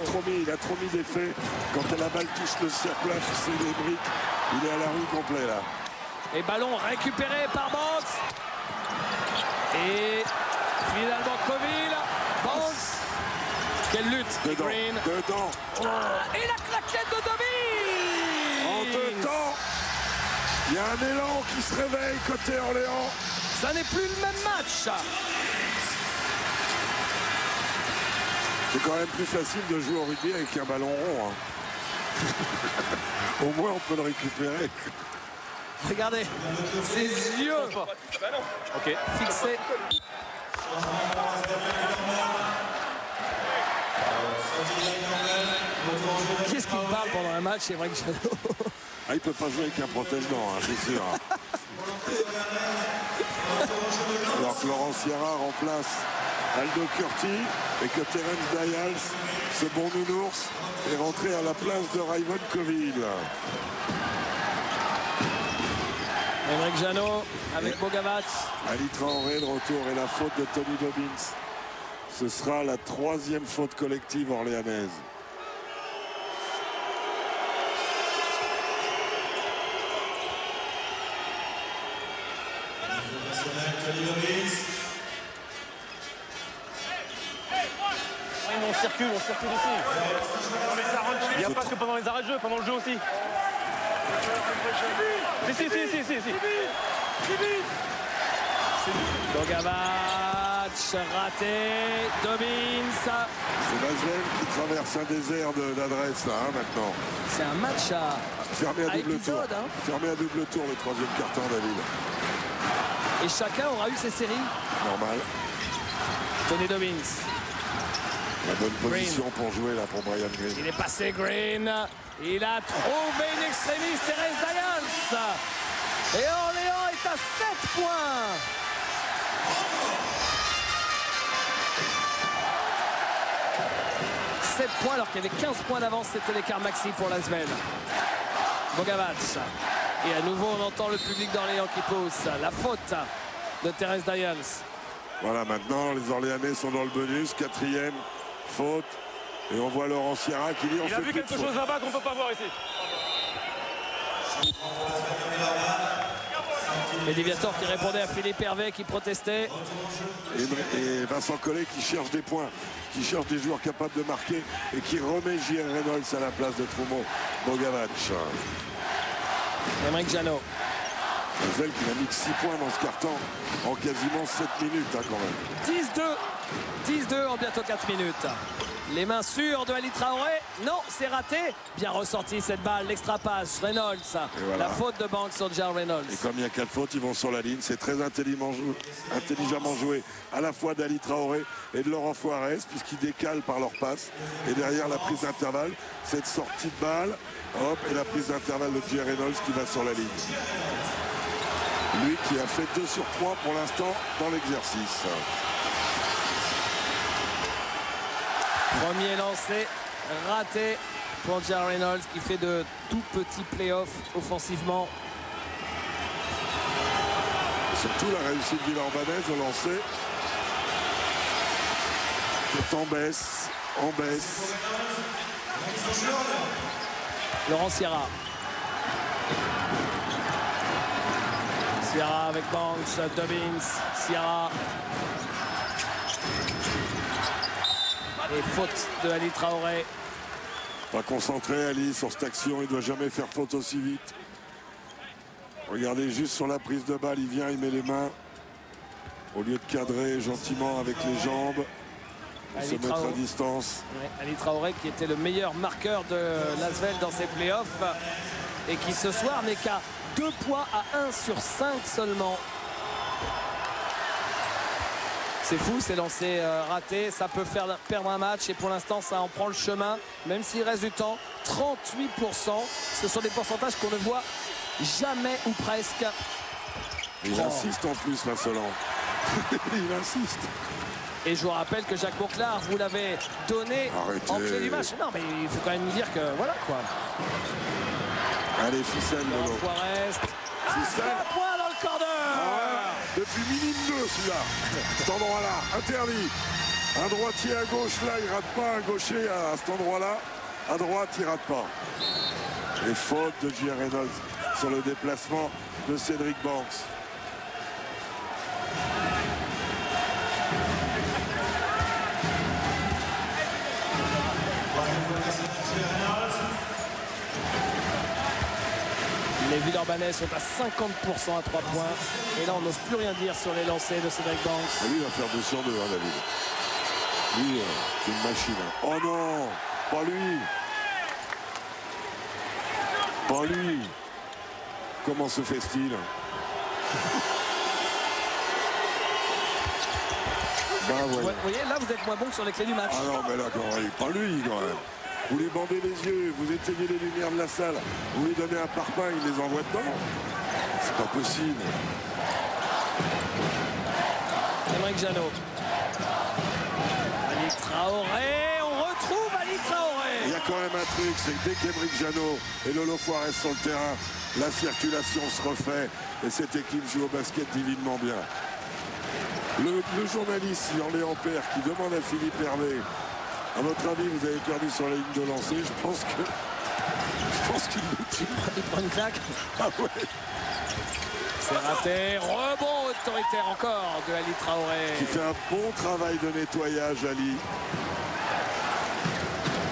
C: a trop mis d'effet. Quand la balle touche le cercle, c'est des briques. Il est à la rue complet là.
B: Et ballon récupéré par Banks. Et finalement Coville. Banks. Quelle lutte.
C: Dedans.
B: Green.
C: Dedans.
B: Et la claquette de Dobbins.
C: En deux temps. Il y a un élan qui se réveille côté Orléans.
B: Ça n'est plus le même match.
C: C'est quand même plus facile de jouer au rugby avec un ballon rond. Hein. Au moins on peut le récupérer.
B: Regardez, ses yeux fixés. Qu'est-ce qu'il parle pendant un match, Émeric Janot?
C: Ah, il peut pas jouer avec un protège-dents, hein, c'est sûr. Alors que Laurent Sierra remplace Aldo Curti et que Terence Dayals, ce bon nounours, est rentré à la place de Raivon Coville.
B: Émeric Janot avec Bogavac.
C: Ali Traoré, de retour, et la faute de Tony Dobbins. Ce sera la 3e faute collective orléanaise.
F: On circule ici. Il n'y a pas que pendant les arrêts de jeu, pendant le jeu aussi. Si.
B: Bogavac raté. Dobbins.
C: C'est l'Asvel qui traverse un désert d'adresse là, hein, maintenant.
B: C'est un match
C: Fermé à double
B: épisode,
C: tour.
B: hein.
C: Fermé à double tour le 3e carton, David.
B: Et chacun aura eu ses séries.
C: Normal.
B: Tony Dobbins.
C: La bonne position pour jouer là pour Brian Green.
B: Il est passé Green. Il a trouvé une extrémiste, Thérèse Dayals. Et Orléans est à 7 points. « 7 points alors qu'il y avait 15 points d'avance. C'était l'écart maxi pour l'Asvel. Bogavac. Et à nouveau, on entend le public d'Orléans qui pousse. La faute de Thérèse Dayals.
C: Voilà, maintenant, les Orléanais sont dans le bonus. 4e, faute. Et on voit Laurent Sierra qui dit on
F: Il a
C: fait
F: vu
C: plus de
F: quelque
C: faute.
F: chose là-bas qu'on ne peut pas voir ici.
B: Mediviator qui répondait à Philippe Hervé qui protestait.
C: Et Vincent Collet qui cherche des points, qui cherche des joueurs capables de marquer et qui remet J.R. Reynolds à la place de Troumeau. Bogavac.
B: Aymeric Janot.
C: Asvel qui a mis que 6 points dans ce carton en quasiment 7 minutes hein, quand même.
B: 10-2 en bientôt 4 minutes. Les mains sûres de Ali Traoré. Non, c'est raté. Bien ressorti cette balle. L'extra passe. Reynolds.
C: Voilà.
B: La faute de Banks sur J.R. Reynolds.
C: Et comme il y a 4 fautes, ils vont sur la ligne. C'est très intelligemment joué à la fois d'Ali Traoré et de Laurent Foirez puisqu'ils décalent par leur passe. Et derrière la prise d'intervalle, cette sortie de balle, hop, et la prise d'intervalle de J.R. Reynolds qui va sur la ligne. Lui qui a fait 2 sur 3 pour l'instant dans l'exercice.
B: Premier lancé raté pour J.R. Reynolds qui fait de tout petits playoffs offensivement.
C: Surtout la réussite villeurbannaise au lancer. Qui est en baisse,
B: Laurent Sierra. Sierra avec Banks, Dobbins, Sierra. Et faute de Ali Traoré.
C: Pas concentré Ali sur cette action, il ne doit jamais faire faute aussi vite. Regardez juste sur la prise de balle, il vient, il met les mains. Au lieu de cadrer gentiment avec les jambes, il se mettre à distance.
B: Ouais, Ali Traoré qui était le meilleur marqueur de l'Asvel dans ses playoffs. Et qui ce soir n'est qu'à 2 points à 1 sur 5 seulement. C'est fou, c'est lancé raté, ça peut faire perdre un match et pour l'instant ça en prend le chemin, même s'il reste du temps. 38%, ce sont des pourcentages qu'on ne voit jamais ou presque.
C: Il insiste en plus, Vasselin. Il insiste.
B: Et je vous rappelle que Jacques Bourclard, vous l'avez donné
C: Arrêtez.
B: en clé du match. Non mais il faut quand même dire que voilà quoi.
C: Allez, ficelle, Lolo.
B: Juarez.
C: Ficelle.
B: Un point dans le corner.
C: Depuis minute 2 celui-là. Cet endroit-là, interdit. Un droitier à gauche, là, il rate pas. Un gaucher à cet endroit-là. À droite, il rate pas. Et faute de J.R. Reynolds sur le déplacement de Cédric Banks.
B: Les Villeurbanais sont à 50% à 3 points. Et là, on n'ose plus rien dire sur les lancers de Cédric Banks.
C: Et lui, il va faire 2 sur 2, hein, David. Lui, c'est une machine. Hein. Oh non, pas lui. Pas lui. Comment se fait-il? Bah,
B: Ouais,
C: voilà.
B: vous voyez, là, vous êtes moins bon que sur les clés du match.
C: Ah non, mais là, pas lui, quand même. Vous lui bandez les yeux, vous éteignez les lumières de la salle, vous lui donnez un parpaing, il les envoie dedans. C'est pas possible.
B: Aymeric Janot. Ali Traoré, on retrouve Ali Traoré.
C: Il y a quand même un truc, c'est que dès qu'Aymeric Janot et Lolo Foirez sur le terrain, la circulation se refait et cette équipe joue au basket divinement bien. Le journaliste Orléans Père qui demande à Philippe Hervé, à votre avis, vous avez perdu sur la ligne de lancer, je pense qu'il le tue.
B: Il prend une claque.
C: Ah ouais.
B: C'est raté. Rebond autoritaire encore de Ali Traoré.
C: Qui fait un bon travail de nettoyage, Ali.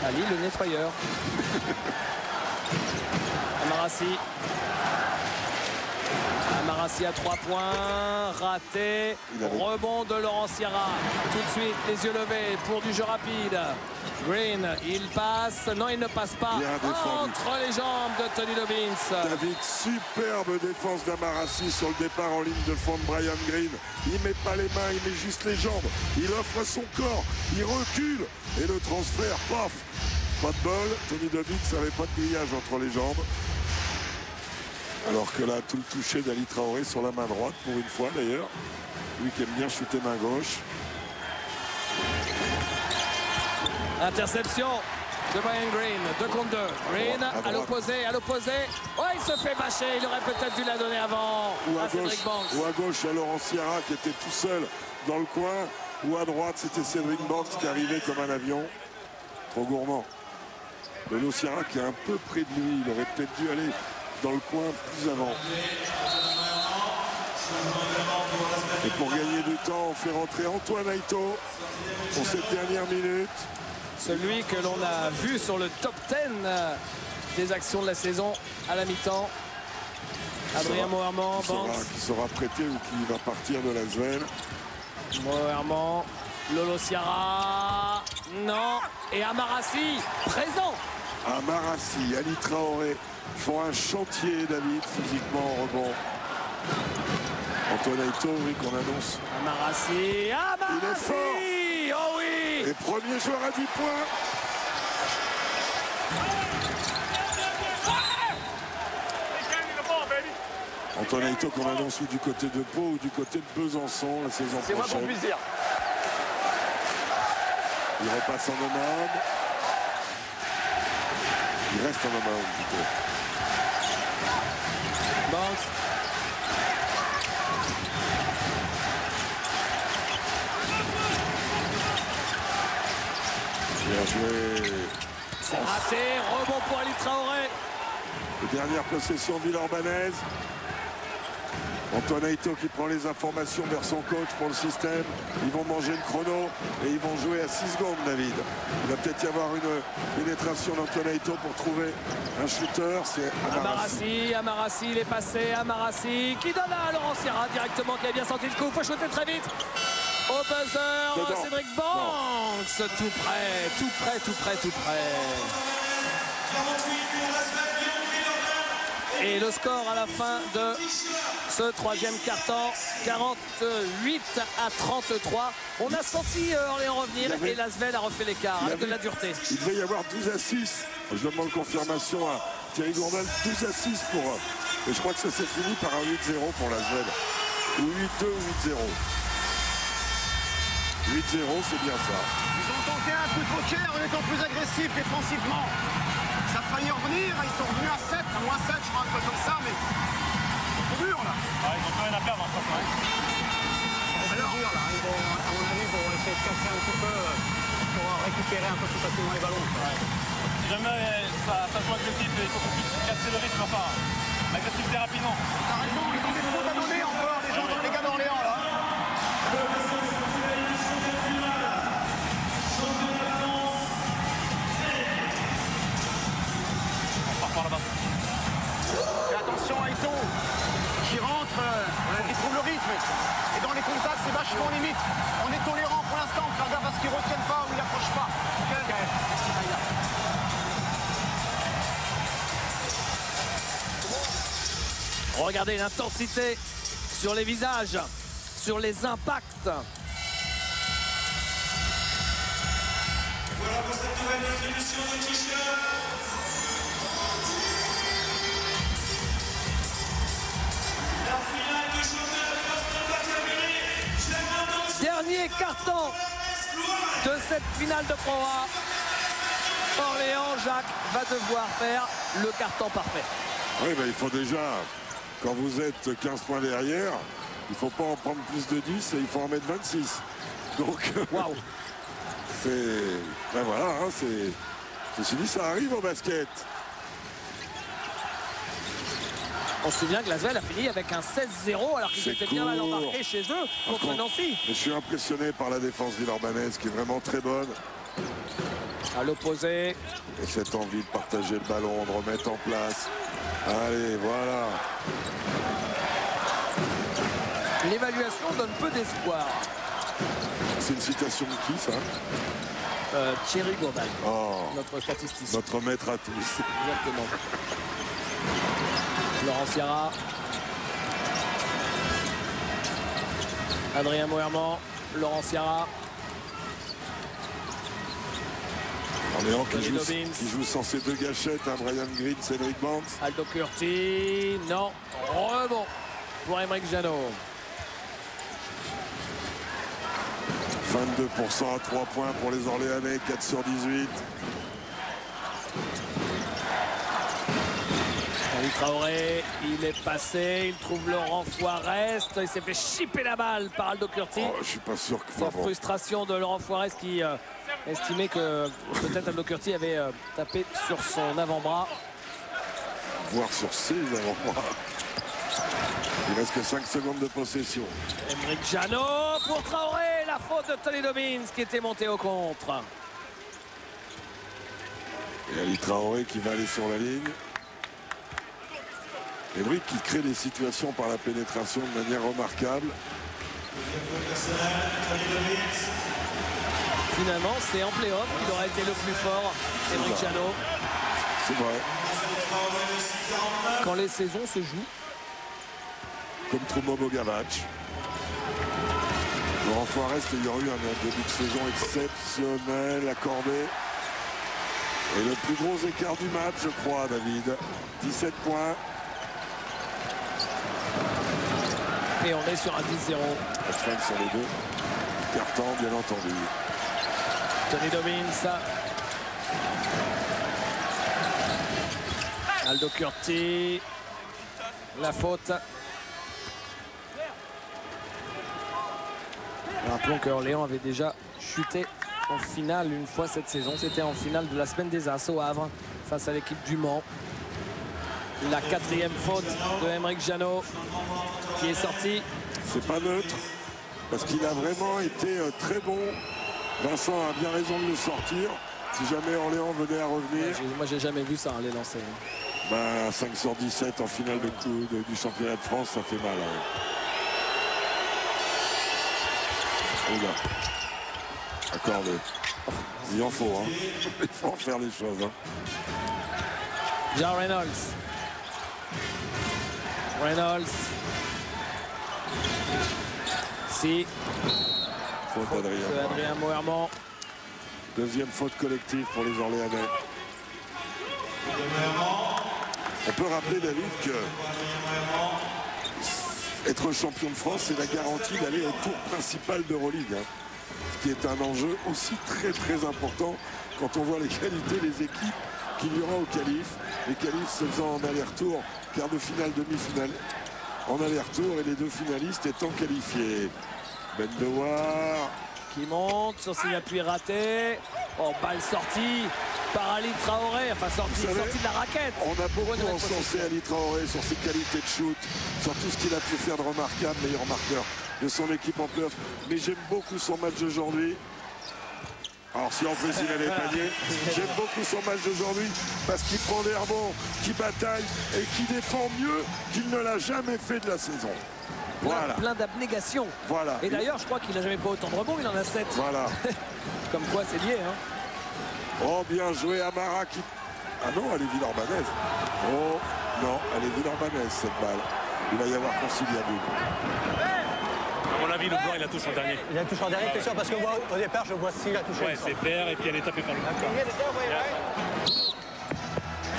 B: Ali, le nettoyeur. Amarassi. Amarassi à 3 points. Raté. Rebond de Laurent Sierra. Tout de suite, les yeux levés pour du jeu rapide. Green, il passe. Non, il ne passe pas.
C: Bien défendu.
B: Entre les jambes de Tony Dobbins.
C: David, superbe défense d'Amarassi sur le départ en ligne de fond de Brian Green. Il met pas les mains, il met juste les jambes. Il offre son corps, il recule. Et le transfert, paf. Pas de bol. Tony Dobbins n'avait pas de grillage entre les jambes. Alors que là, tout le toucher d'Ali Traoré sur la main droite, pour une fois d'ailleurs. Lui qui aime bien shooter main gauche.
B: Interception de Brian Green, 2 contre 2. Green à l'opposé, Oh, il se fait bâcher, il aurait peut-être dû la donner avant.
C: Ou à
B: Cédric Banks.
C: gauche, ou à gauche, à Laurent Sierra qui était tout seul dans le coin. Ou à droite, c'était Cédric Banks qui arrivait comme un avion. Trop gourmand. Laurent Sierra qui est un peu près de lui. Il aurait peut-être dû aller dans le coin plus avant. Et pour gagner du temps, on fait rentrer Antoine Aito pour cette dernière minute.
B: Celui que l'on a vu sur le top 10 des actions de la saison à la mi-temps. Adrien Moerman,
C: qui sera prêté ou qui va partir de l'Asvel.
B: Moerman, Lolo Sierra, non, et Amarassi, présent.
C: Amarassi, Ali Traoré font un chantier, David, physiquement en rebond. Antoine Aito, oui, qu'on annonce.
B: Amarassi,
C: Il est fort.
B: Oh oui.
C: Et premier joueur à 10 points. Antoine Aito qu'on annonce ou du côté de Pau ou du côté de Besançon la saison
G: C'est moi qu'on
C: prochaine.
G: puisse dire.
C: Il repasse en homme à homme. Il reste en homme à homme plutôt.
B: Banks.
C: Bien joué.
B: C'est raté, rebond pour Ali Traoré.
C: Dernière possession villeurbannaise. Antoine Aito qui prend les informations vers son coach pour le système. Ils vont manger le chrono et ils vont jouer à 6 secondes, David. Il va peut-être y avoir une pénétration d'Antoine Aito pour trouver un shooter. C'est Amarassi.
B: Amarassi, il est passé. Amarassi qui donne à Laurent Sierra directement qui a bien senti le coup. Il faut shooter très vite. Au buzzer,
C: Dedans.
B: Cédric Banks. Tout près. Et le score à la fin de ce troisième quart-temps, 48 à 33. On a senti Orléans revenir et l'Asvel a refait l'écart avec de la dureté.
C: Il devait y avoir 12 à 6. Je demande confirmation à Thierry Gourdin. 12 à 6 pour eux. Et je crois que ça s'est fini par un 8-0 pour l'Asvel. Ou 8-2 ou 8-0. 8-0, c'est bien ça.
G: Ils ont tenté un coup de poker en étant plus agressifs défensivement. Ça a failli revenir, ils sont revenus à 7, à moins 7, je crois, un peu comme ça, mais c'est dur là.
F: Ah, ils ont plus rien à perdre en fait.
G: Alors, dur, là. Ils vont, à mon avis, vont essayer de casser un petit peu pour récupérer un peu plus facilement les ballons.
F: Si jamais ça joue agressif, il faut qu'on puisse casser le rythme, enfin, l'agressivité rapidement.
G: T'as raison, ils ont des fautes à donner encore, les gens dans les gars d'Orléans là. Et attention à Aito qui rentre, qui trouve le rythme. Et dans les contacts, c'est vachement limite. On est tolérant pour l'instant, on fait gaffe à ce qu'ils ne retiennent pas ou ils n'approchent pas.
B: Regardez l'intensité sur les visages, sur les impacts.
H: Voilà pour cette nouvelle distribution de t-shirts. La finale du championnat de France n'est pas terminée.
B: Dernier carton de cette finale de Pro A. Orléans, Jacques va devoir faire le carton parfait.
C: Oui, ben, il faut déjà, quand vous êtes 15 points derrière, il ne faut pas en prendre plus de 10 et il faut en mettre 26. Donc,
B: Waouh.
C: c'est. Ben voilà, hein, c'est. Ceci dit, ça arrive au basket.
B: On se souvient que l'Asvel a fini avec un 16-0 alors qu'ils
C: C'est
B: étaient bien mal
C: court.
B: embarqués chez eux contre
C: contre-
B: Nancy.
C: Mais je suis impressionné par la défense villeurbannaise qui est vraiment très bonne.
B: À l'opposé,
C: Et cette envie de partager le ballon, de remettre en place. Allez, voilà.
B: l'évaluation donne peu d'espoir.
C: C'est une citation de qui, ça?
B: Thierry Gourdin,
C: Oh,
B: notre statisticien.
C: notre maître à tous.
B: Exactement. Laurent Sierra. Adrien Moerman. Laurent Sierra.
C: Orléans qui
B: Tony
C: joue,
B: Dobbins.
C: qui joue sans ses deux gâchettes, hein, Brian Green, Cédric Banks.
B: Aldo Curti. Non. Rebond pour Aymeric Janot.
C: 22% à 3 points pour les Orléanais, 4 sur 18.
B: Ali Traoré, il est passé, il trouve Laurent Fuarest, il s'est fait chipper la balle par Aldo Curti.
C: Oh, je suis pas sûr que...
B: Sa frustration de Laurent Fuarest qui estimait que peut-être Aldo Curti avait tapé sur son avant-bras.
C: Voire sur ses avant-bras. Il reste que 5 secondes de possession.
B: Emerick Janot pour Traoré, la faute de Tony Dobbins qui était monté au contre.
C: Et Ali Traoré qui va aller sur la ligne. Emerick qui crée des situations par la pénétration de manière remarquable.
B: Finalement, c'est en play-off qu'il aura été le plus fort, Emerick Janot.
C: C'est vrai.
B: Quand les saisons se jouent.
C: Comme Trumo Bogavac. Laurent Fuarest, il y aura eu un début de saison exceptionnel accordé. Et le plus gros écart du match, je crois, David. 17 points.
B: Et on est sur un 10-0.
C: Touchdown sur les deux. Carton, bien entendu.
B: Tony Dobbins. Aldo Curti. La faute. Rappelons que Orléans avait déjà chuté en finale une fois cette saison. C'était en finale de la semaine des As au Havre face à l'équipe du Mans. La 4e faute de Emerick Janot qui est sorti.
C: C'est pas neutre parce qu'il a vraiment été très bon. Vincent a bien raison de le sortir. Si jamais Orléans venait à revenir.
B: Moi j'ai jamais vu ça, les lancer.
C: 5 sur 17 en finale du championnat de France, ça fait mal. Oula. Accordé. Il en faut. Il faut en faire les choses.
B: Jean Reynolds. Reynolds. Si.
C: Faute
B: d'Adrien Moerman.
C: Deuxième faute collective pour les Orléanais. On peut rappeler, David, que être champion de France, c'est la garantie d'aller au tour principal d'Euroleague. Ce qui est un enjeu aussi très très important quand on voit les qualités des équipes qu'il y aura au qualif. Les qualifs se faisant en aller-retour, quart de finale, demi-finale, en aller-retour et les deux finalistes étant qualifiés. Ben Dewar.
B: Qui monte sur ses appuis ratés. Oh, balle sortie par Ali Traoré. Enfin, sortie de la raquette.
C: On a beaucoup encensé Ali Traoré sur ses qualités de shoot, sur tout ce qu'il a pu faire de remarquable, meilleur marqueur de son équipe en playoff. Mais j'aime beaucoup son match d'aujourd'hui. Alors si en plus il a les paniers, j'aime beaucoup son match d'aujourd'hui parce qu'il prend des rebonds, qui bataille et qui défend mieux qu'il ne l'a jamais fait de la saison. Voilà.
B: Plein d'abnégation.
C: Voilà.
B: Et d'ailleurs, je crois qu'il n'a jamais pris autant de rebonds, il en a 7.
C: Voilà.
B: Comme quoi, c'est lié.
C: Oh, bien joué Amara qui... Ah non, elle est Villeurbannaise. Oh, non, elle est Villeurbannaise cette balle. Il va y avoir conciliabule.
F: À mon avis, le blanc, il la touche en dernier.
G: Il a touché en dernier, t'es sûr? Parce que moi, au départ, je vois s'il a touché.
F: Ouais, c'est vert et puis elle est tapée par le blanc.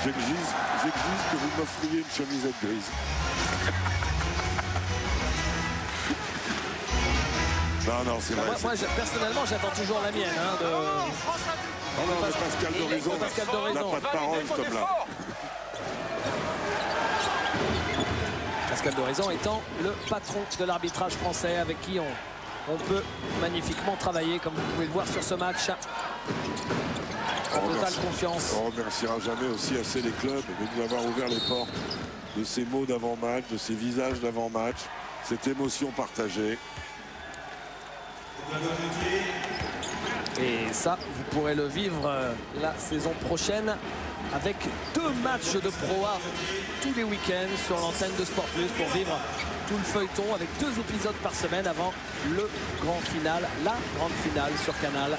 C: J'exige que vous m'offriez une chemisette grise. Non, c'est vrai.
B: Moi, personnellement, j'attends toujours la mienne.
C: Oh non, Pascal Dorizon n'a pas de parole, cet homme-là.
B: Pascal Dorizon étant le patron de l'arbitrage français avec qui on peut magnifiquement travailler, comme vous pouvez le voir sur ce match. En totale confiance.
C: On ne remerciera jamais aussi assez les clubs de nous avoir ouvert les portes de ces mots d'avant-match, de ces visages d'avant-match, cette émotion partagée.
B: Et ça, vous pourrez le vivre la saison prochaine avec 2 matchs de Pro A tous les week-ends sur l'antenne de Sport Plus pour vivre tout le feuilleton avec 2 épisodes par semaine avant le grand final, la grande finale sur Canal.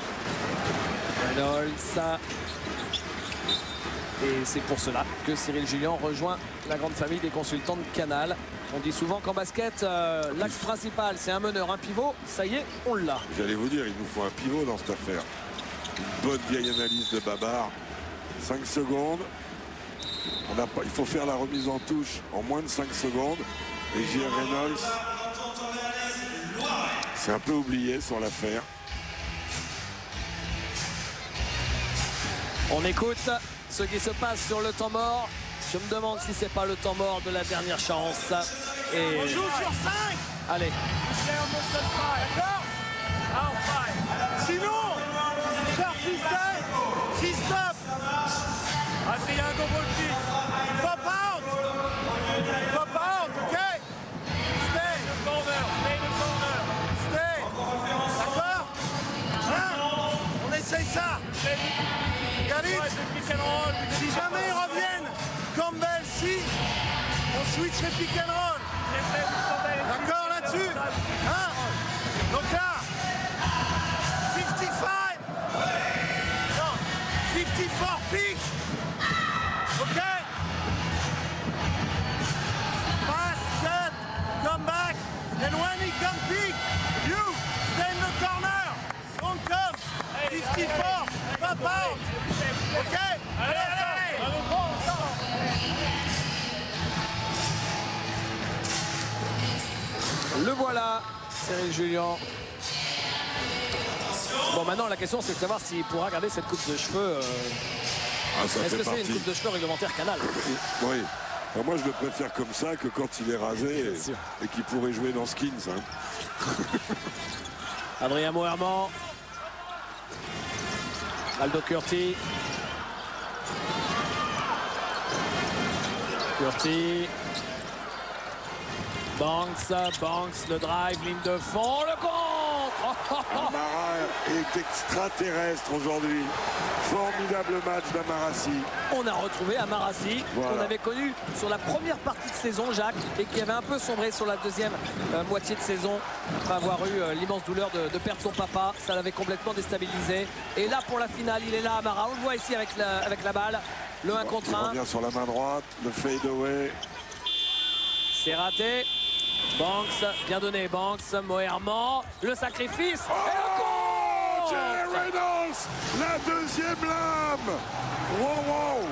B: Reynolds. Et c'est pour cela que Cyril Julien rejoint la grande famille des consultants de Canal. On dit souvent qu'en basket, l'axe principal, c'est un meneur, un pivot. Ça y est, on l'a.
C: J'allais vous dire, il nous faut un pivot dans cette affaire. Une bonne vieille analyse de Babar. 5 secondes. Il faut faire la remise en touche en moins de 5 secondes. Et J.R. Reynolds, c'est un peu oublié sur l'affaire.
B: On écoute ce qui se passe sur le temps mort. Je me demande si c'est pas le temps mort de la dernière chance. Et
D: On joue sur 5.
B: allez,
D: D'accord. Sinon, sharp system, si stop.
F: Adrien, go ball kick.
D: Pop out. Pop out, ok. Stay.
F: Corner, stay the corner.
D: Stay. D'accord. Hein? On essaye ça. Got it?
F: Pick and roll.
D: Si jamais ils reviennent, Campbell, si, on switch les pick and roll. D'accord là-dessus? Hein? Donc là, 55. Non, 54 pick. OK? Pass, cut, come back. And when he come pick, you stay in the corner. Don't come. 54, pop out. OK? Allez.
B: le voilà, Cyril Julien. Bon, maintenant la question c'est de savoir s'il pourra garder cette coupe de cheveux.
C: Ah, ça
B: Est-ce
C: fait
B: que c'est
C: partie.
B: une coupe de cheveux réglementaire Canal?
C: Oui. Alors moi, je le préfère comme ça que quand il est rasé
B: Bien sûr.
C: et qu'il pourrait jouer dans Skins. Hein.
B: Adrien Moerman. Aldo Curti. Curti. Banks, le drive, ligne de fond, le contre.
C: Amara est extraterrestre aujourd'hui. Formidable match d'Amarassi.
B: On a retrouvé Amarassi,
C: Voilà.
B: qu'on avait connu sur la première partie de saison, Jacques, et qui avait un peu sombré sur la deuxième moitié de saison, après avoir eu l'immense douleur de perdre son papa. Ça l'avait complètement déstabilisé. Et là, pour la finale, il est là, Amara. On le voit ici avec la balle. Le 1 contre
C: Il
B: 1.
C: revient sur la main droite, le fade away.
B: C'est raté. Banks, bien donné. Banks, Moerman, le sacrifice. Et le contre.
C: Jerry Reynolds, la deuxième lame. Wow.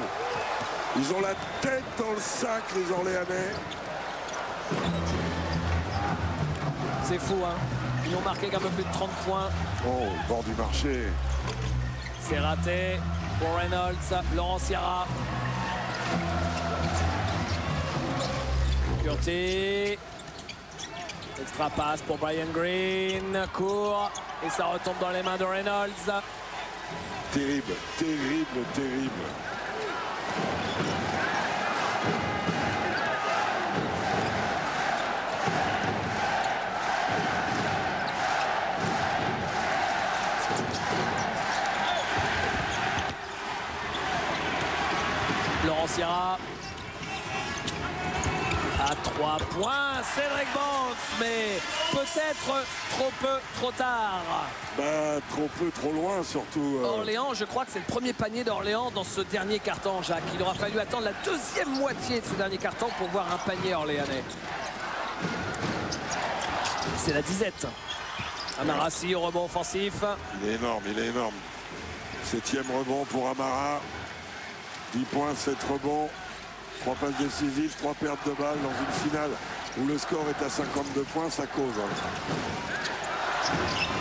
C: Ils ont la tête dans le sac, les Orléanais.
B: C'est fou, hein. Ils ont marqué qu'un peu plus de 30 points.
C: Oh, au bord du marché.
B: C'est raté pour Reynolds. Laurent Sierra. Curti. Extra passe pour Brian Green. Court. Et ça retombe dans les mains de Reynolds.
C: Terrible.
B: Laurent Sierra. À 3 points, Cédric Banks, mais peut-être trop peu, trop tard.
C: Bah, trop peu, trop loin, surtout.
B: Orléans, je crois que c'est le premier panier d'Orléans dans ce dernier carton, Jacques. Il aura fallu attendre la deuxième moitié de ce dernier carton pour voir un panier orléanais. C'est la disette. Amarassi au rebond offensif.
C: Il est énorme. 7e rebond pour Amara. 10 points, 7 rebonds. 3 passes décisives, 3 pertes de balles dans une finale où le score est à 52 points, ça cause.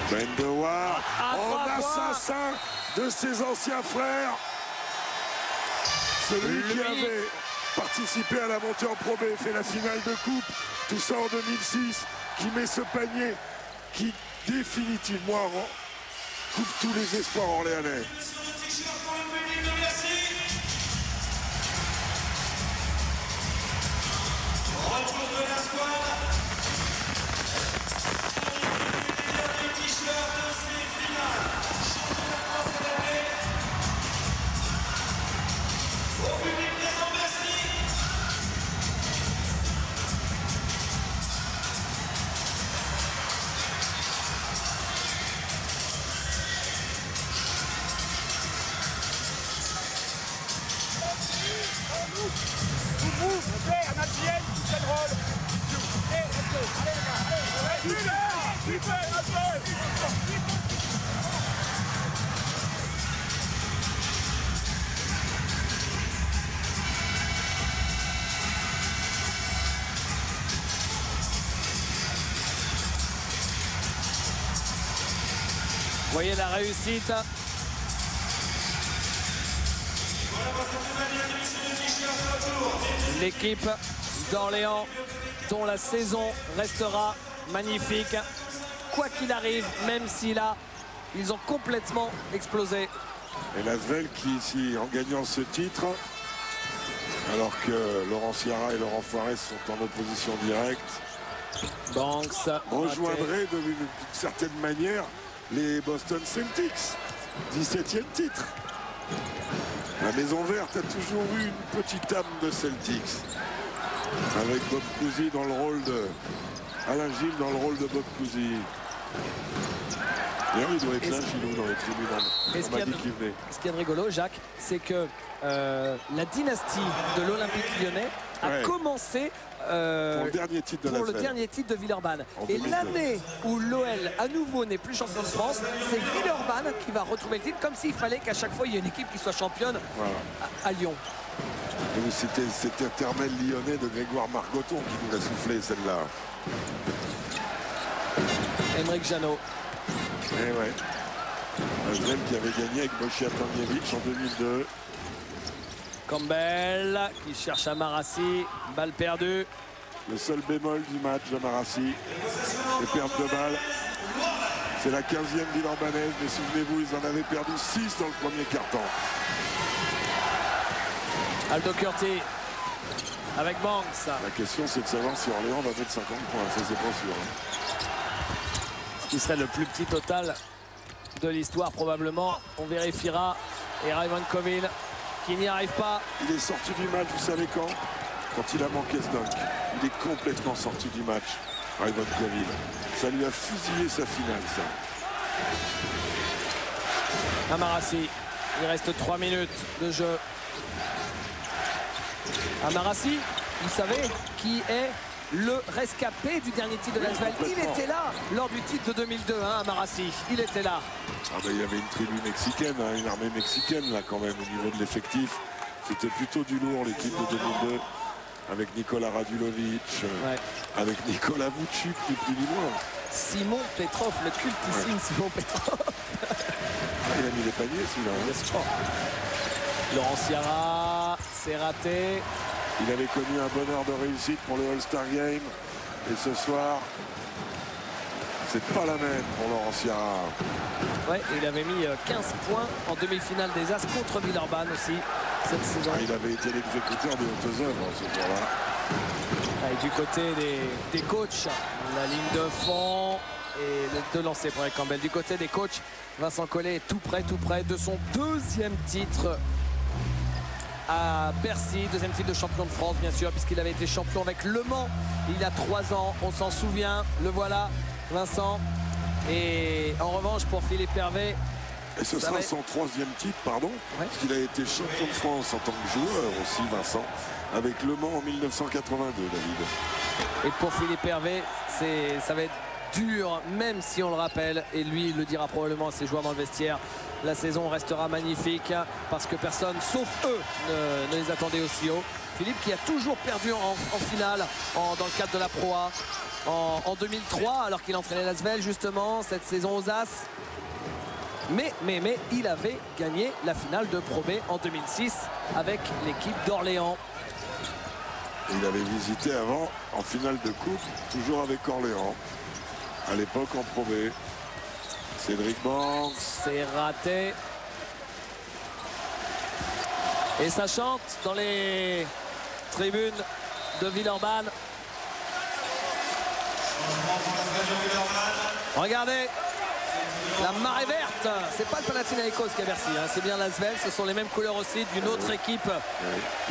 C: Ben Dewar, en assassin de ses anciens frères. Celui qui avait participé à la montée en Pro B, fait la finale de coupe, tout ça en 2006, qui met ce panier qui définitivement coupe tous les espoirs orléanais.
H: Retour de la squad. Les derniers t-shirts de ces finales. Championnat de France cette année. Au public présent, merci.
B: Vous voyez la réussite L'équipe d'Orléans dont la saison restera magnifique. Quoi qu'il arrive, même si là, ils ont complètement explosé.
C: Et l'Asvel qui, ici, en gagnant ce titre, alors que Laurent Ciara et Laurent Foirez sont en opposition directe,
B: Banks
C: rejoindrait d'une certaine manière les Boston Celtics. 17e titre. La Maison Verte a toujours eu une petite âme de Celtics. Avec Bob Cousy dans le rôle de... Alain Gilles dans le rôle de Bob Cousy. D'ailleurs, il doit être là, Gilou, dans les tribunes.
B: Et ce qu'il y a de rigolo, Jacques, c'est que la dynastie de l'Olympique lyonnais a commencé
C: pour le dernier titre de
B: Villeurbanne. Et l'année où l'OL à nouveau n'est plus champion de France, c'est Villeurbanne qui va retrouver le titre, comme s'il fallait qu'à chaque fois il y ait une équipe qui soit championne à Lyon.
C: C'était cet éternel lyonnais de Grégoire Margoton qui nous a soufflé celle-là.
B: Aymeric Janot.
C: Et ouais. Asvel qui avait gagné avec Bošija Tanjević en 2002.
B: Campbell qui cherche à Marassi, balle perdue.
C: Le seul bémol du match de Marassi, les pertes de balles. C'est la 15e Villeurbannaise, mais souvenez-vous, ils en avaient perdu 6 dans le premier quart-temps.
B: Aldo Curti avec Banks.
C: La question, c'est de savoir si Orléans va mettre 50 points, ça c'est pas sûr.
B: Ce qui serait le plus petit total de l'histoire probablement. On vérifiera. Et Raymond Coville qui n'y arrive pas.
C: Il est sorti du match, vous savez quand il a manqué ce dunk. Il est complètement sorti du match, Raymond Coville. Ça lui a fusillé sa finale, ça.
B: Amarassi, il reste 3 minutes de jeu. Amarassi, vous savez qui est le rescapé du dernier titre de l'Asvel. Il était là lors du titre de 2002, Amarassi. Il était là.
C: Il y avait une tribu mexicaine, une armée mexicaine là quand même au niveau de l'effectif. C'était plutôt du lourd l'équipe de 2002 avec Nikola Radulovic, avec Nikola Vucic du plus du loin.
B: Simon Petrov, le cultissime Simon Petrov.
C: Il a mis les paniers celui-là.
B: Laurent Ciara, c'est raté.
C: Il avait connu un bonheur de réussite pour le All-Star Game. Et ce soir, c'est pas la même pour Laurent Ciara.
B: Ouais, il avait mis 15 points en demi-finale des As contre Villeurbanne aussi cette saison.
C: Il avait été l'exécuteur des hautes œuvres ce jour-là.
B: Et du côté des coachs, la ligne de fond et les deux lancers pour Eric Campbell. Du côté des coachs, Vincent Collet est tout près de son deuxième titre à Bercy, deuxième titre de champion de France bien sûr, puisqu'il avait été champion avec Le Mans il y a 3 ans, on s'en souvient, le voilà Vincent. Et en revanche pour Philippe Hervé,
C: et ce sera son 3e titre, pardon, parce qu'il a été champion de France en tant que joueur aussi, Vincent, avec Le Mans en 1982, David.
B: Et pour Philippe Hervé, ça va être dur, même si on le rappelle, et lui il le dira probablement à ses joueurs dans le vestiaire, la saison restera magnifique parce que personne, sauf eux, ne les attendait aussi haut. Philippe qui a toujours perdu en finale dans le cadre de la Pro A en 2003, alors qu'il entraînait l'Asvel justement cette saison aux As. Mais il avait gagné la finale de Pro B en 2006 avec l'équipe d'Orléans.
C: Il avait visité avant en finale de coupe, toujours avec Orléans, à l'époque en Pro B. Cédric Banks.
B: C'est raté. Et ça chante dans les tribunes de Villeurbanne. Regardez, la marée verte. C'est pas le Panathinaikos qui a Bercy, c'est bien l'Asvel. Ce sont les mêmes couleurs aussi d'une autre équipe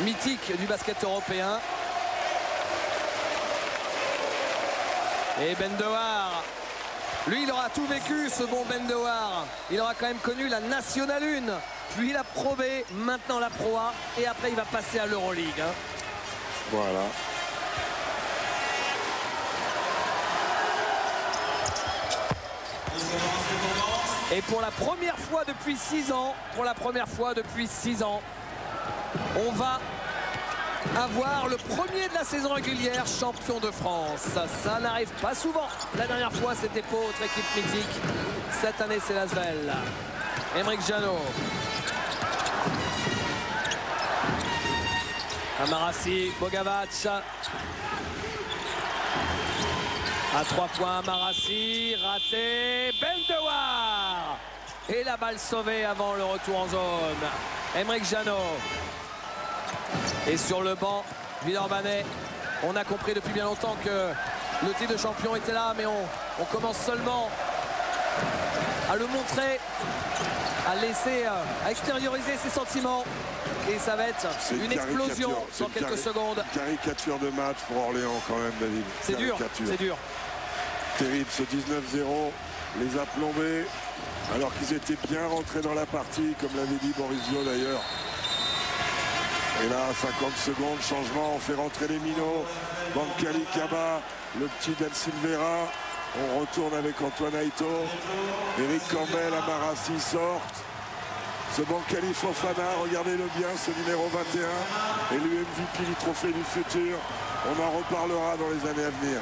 B: mythique du basket européen. Et Ben Dewar, lui il aura tout vécu, ce bon Ben Dewar. Il aura quand même connu la National 1, puis la Pro B, maintenant la Pro A, et après il va passer à l'Euroleague.
C: Voilà.
B: Et pour la première fois depuis 6 ans, on va avoir le premier de la saison régulière champion de France. Ça n'arrive pas souvent. La dernière fois c'était pour autre équipe mythique. Cette année c'est l'Asvel. Aymeric Janot. Amarassi, Bogavac. À 3 points, Amarassi, raté, Bendewar. Et la balle sauvée avant le retour en zone. Aymeric Janot. Et sur le banc, Villeurbanne. On a compris depuis bien longtemps que le titre de champion était là, mais on commence seulement à le montrer, à laisser, à extérioriser ses sentiments. Et ça va être une explosion dans quelques secondes.
C: Caricature de match pour Orléans quand même, David.
B: C'est dur, c'est dur.
C: Terrible, ce 19-0 les a plombés alors qu'ils étaient bien rentrés dans la partie, comme l'avait dit Boris Viau d'ailleurs. Et là, 50 secondes, changement, on fait rentrer les minots. Bancali, Kaba, le petit Del Silveira. On retourne avec Antoine Aito. Eric Campbell, Amarassi sortent. Ce Bancali Fofana, regardez-le bien, ce numéro 21. Et l'UMVP du trophée du futur. On en reparlera dans les années à venir.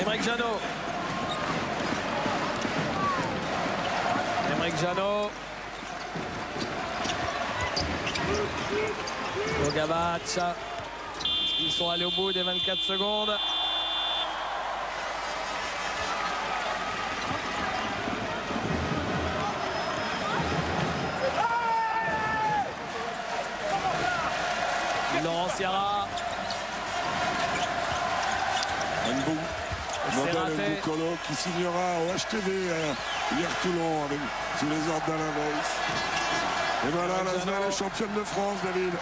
B: Aymeric Janot. Aymeric Janot. Bogavac. Ils sont allés au bout des 24 secondes. Laurent Sierra.
C: Nordal Mbukolo qui signera au HTV hier Toulon sous les ordres d'Alain Weiss. Et voilà, l'Asvel est championne de France, David.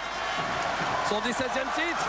B: Son 17e titre.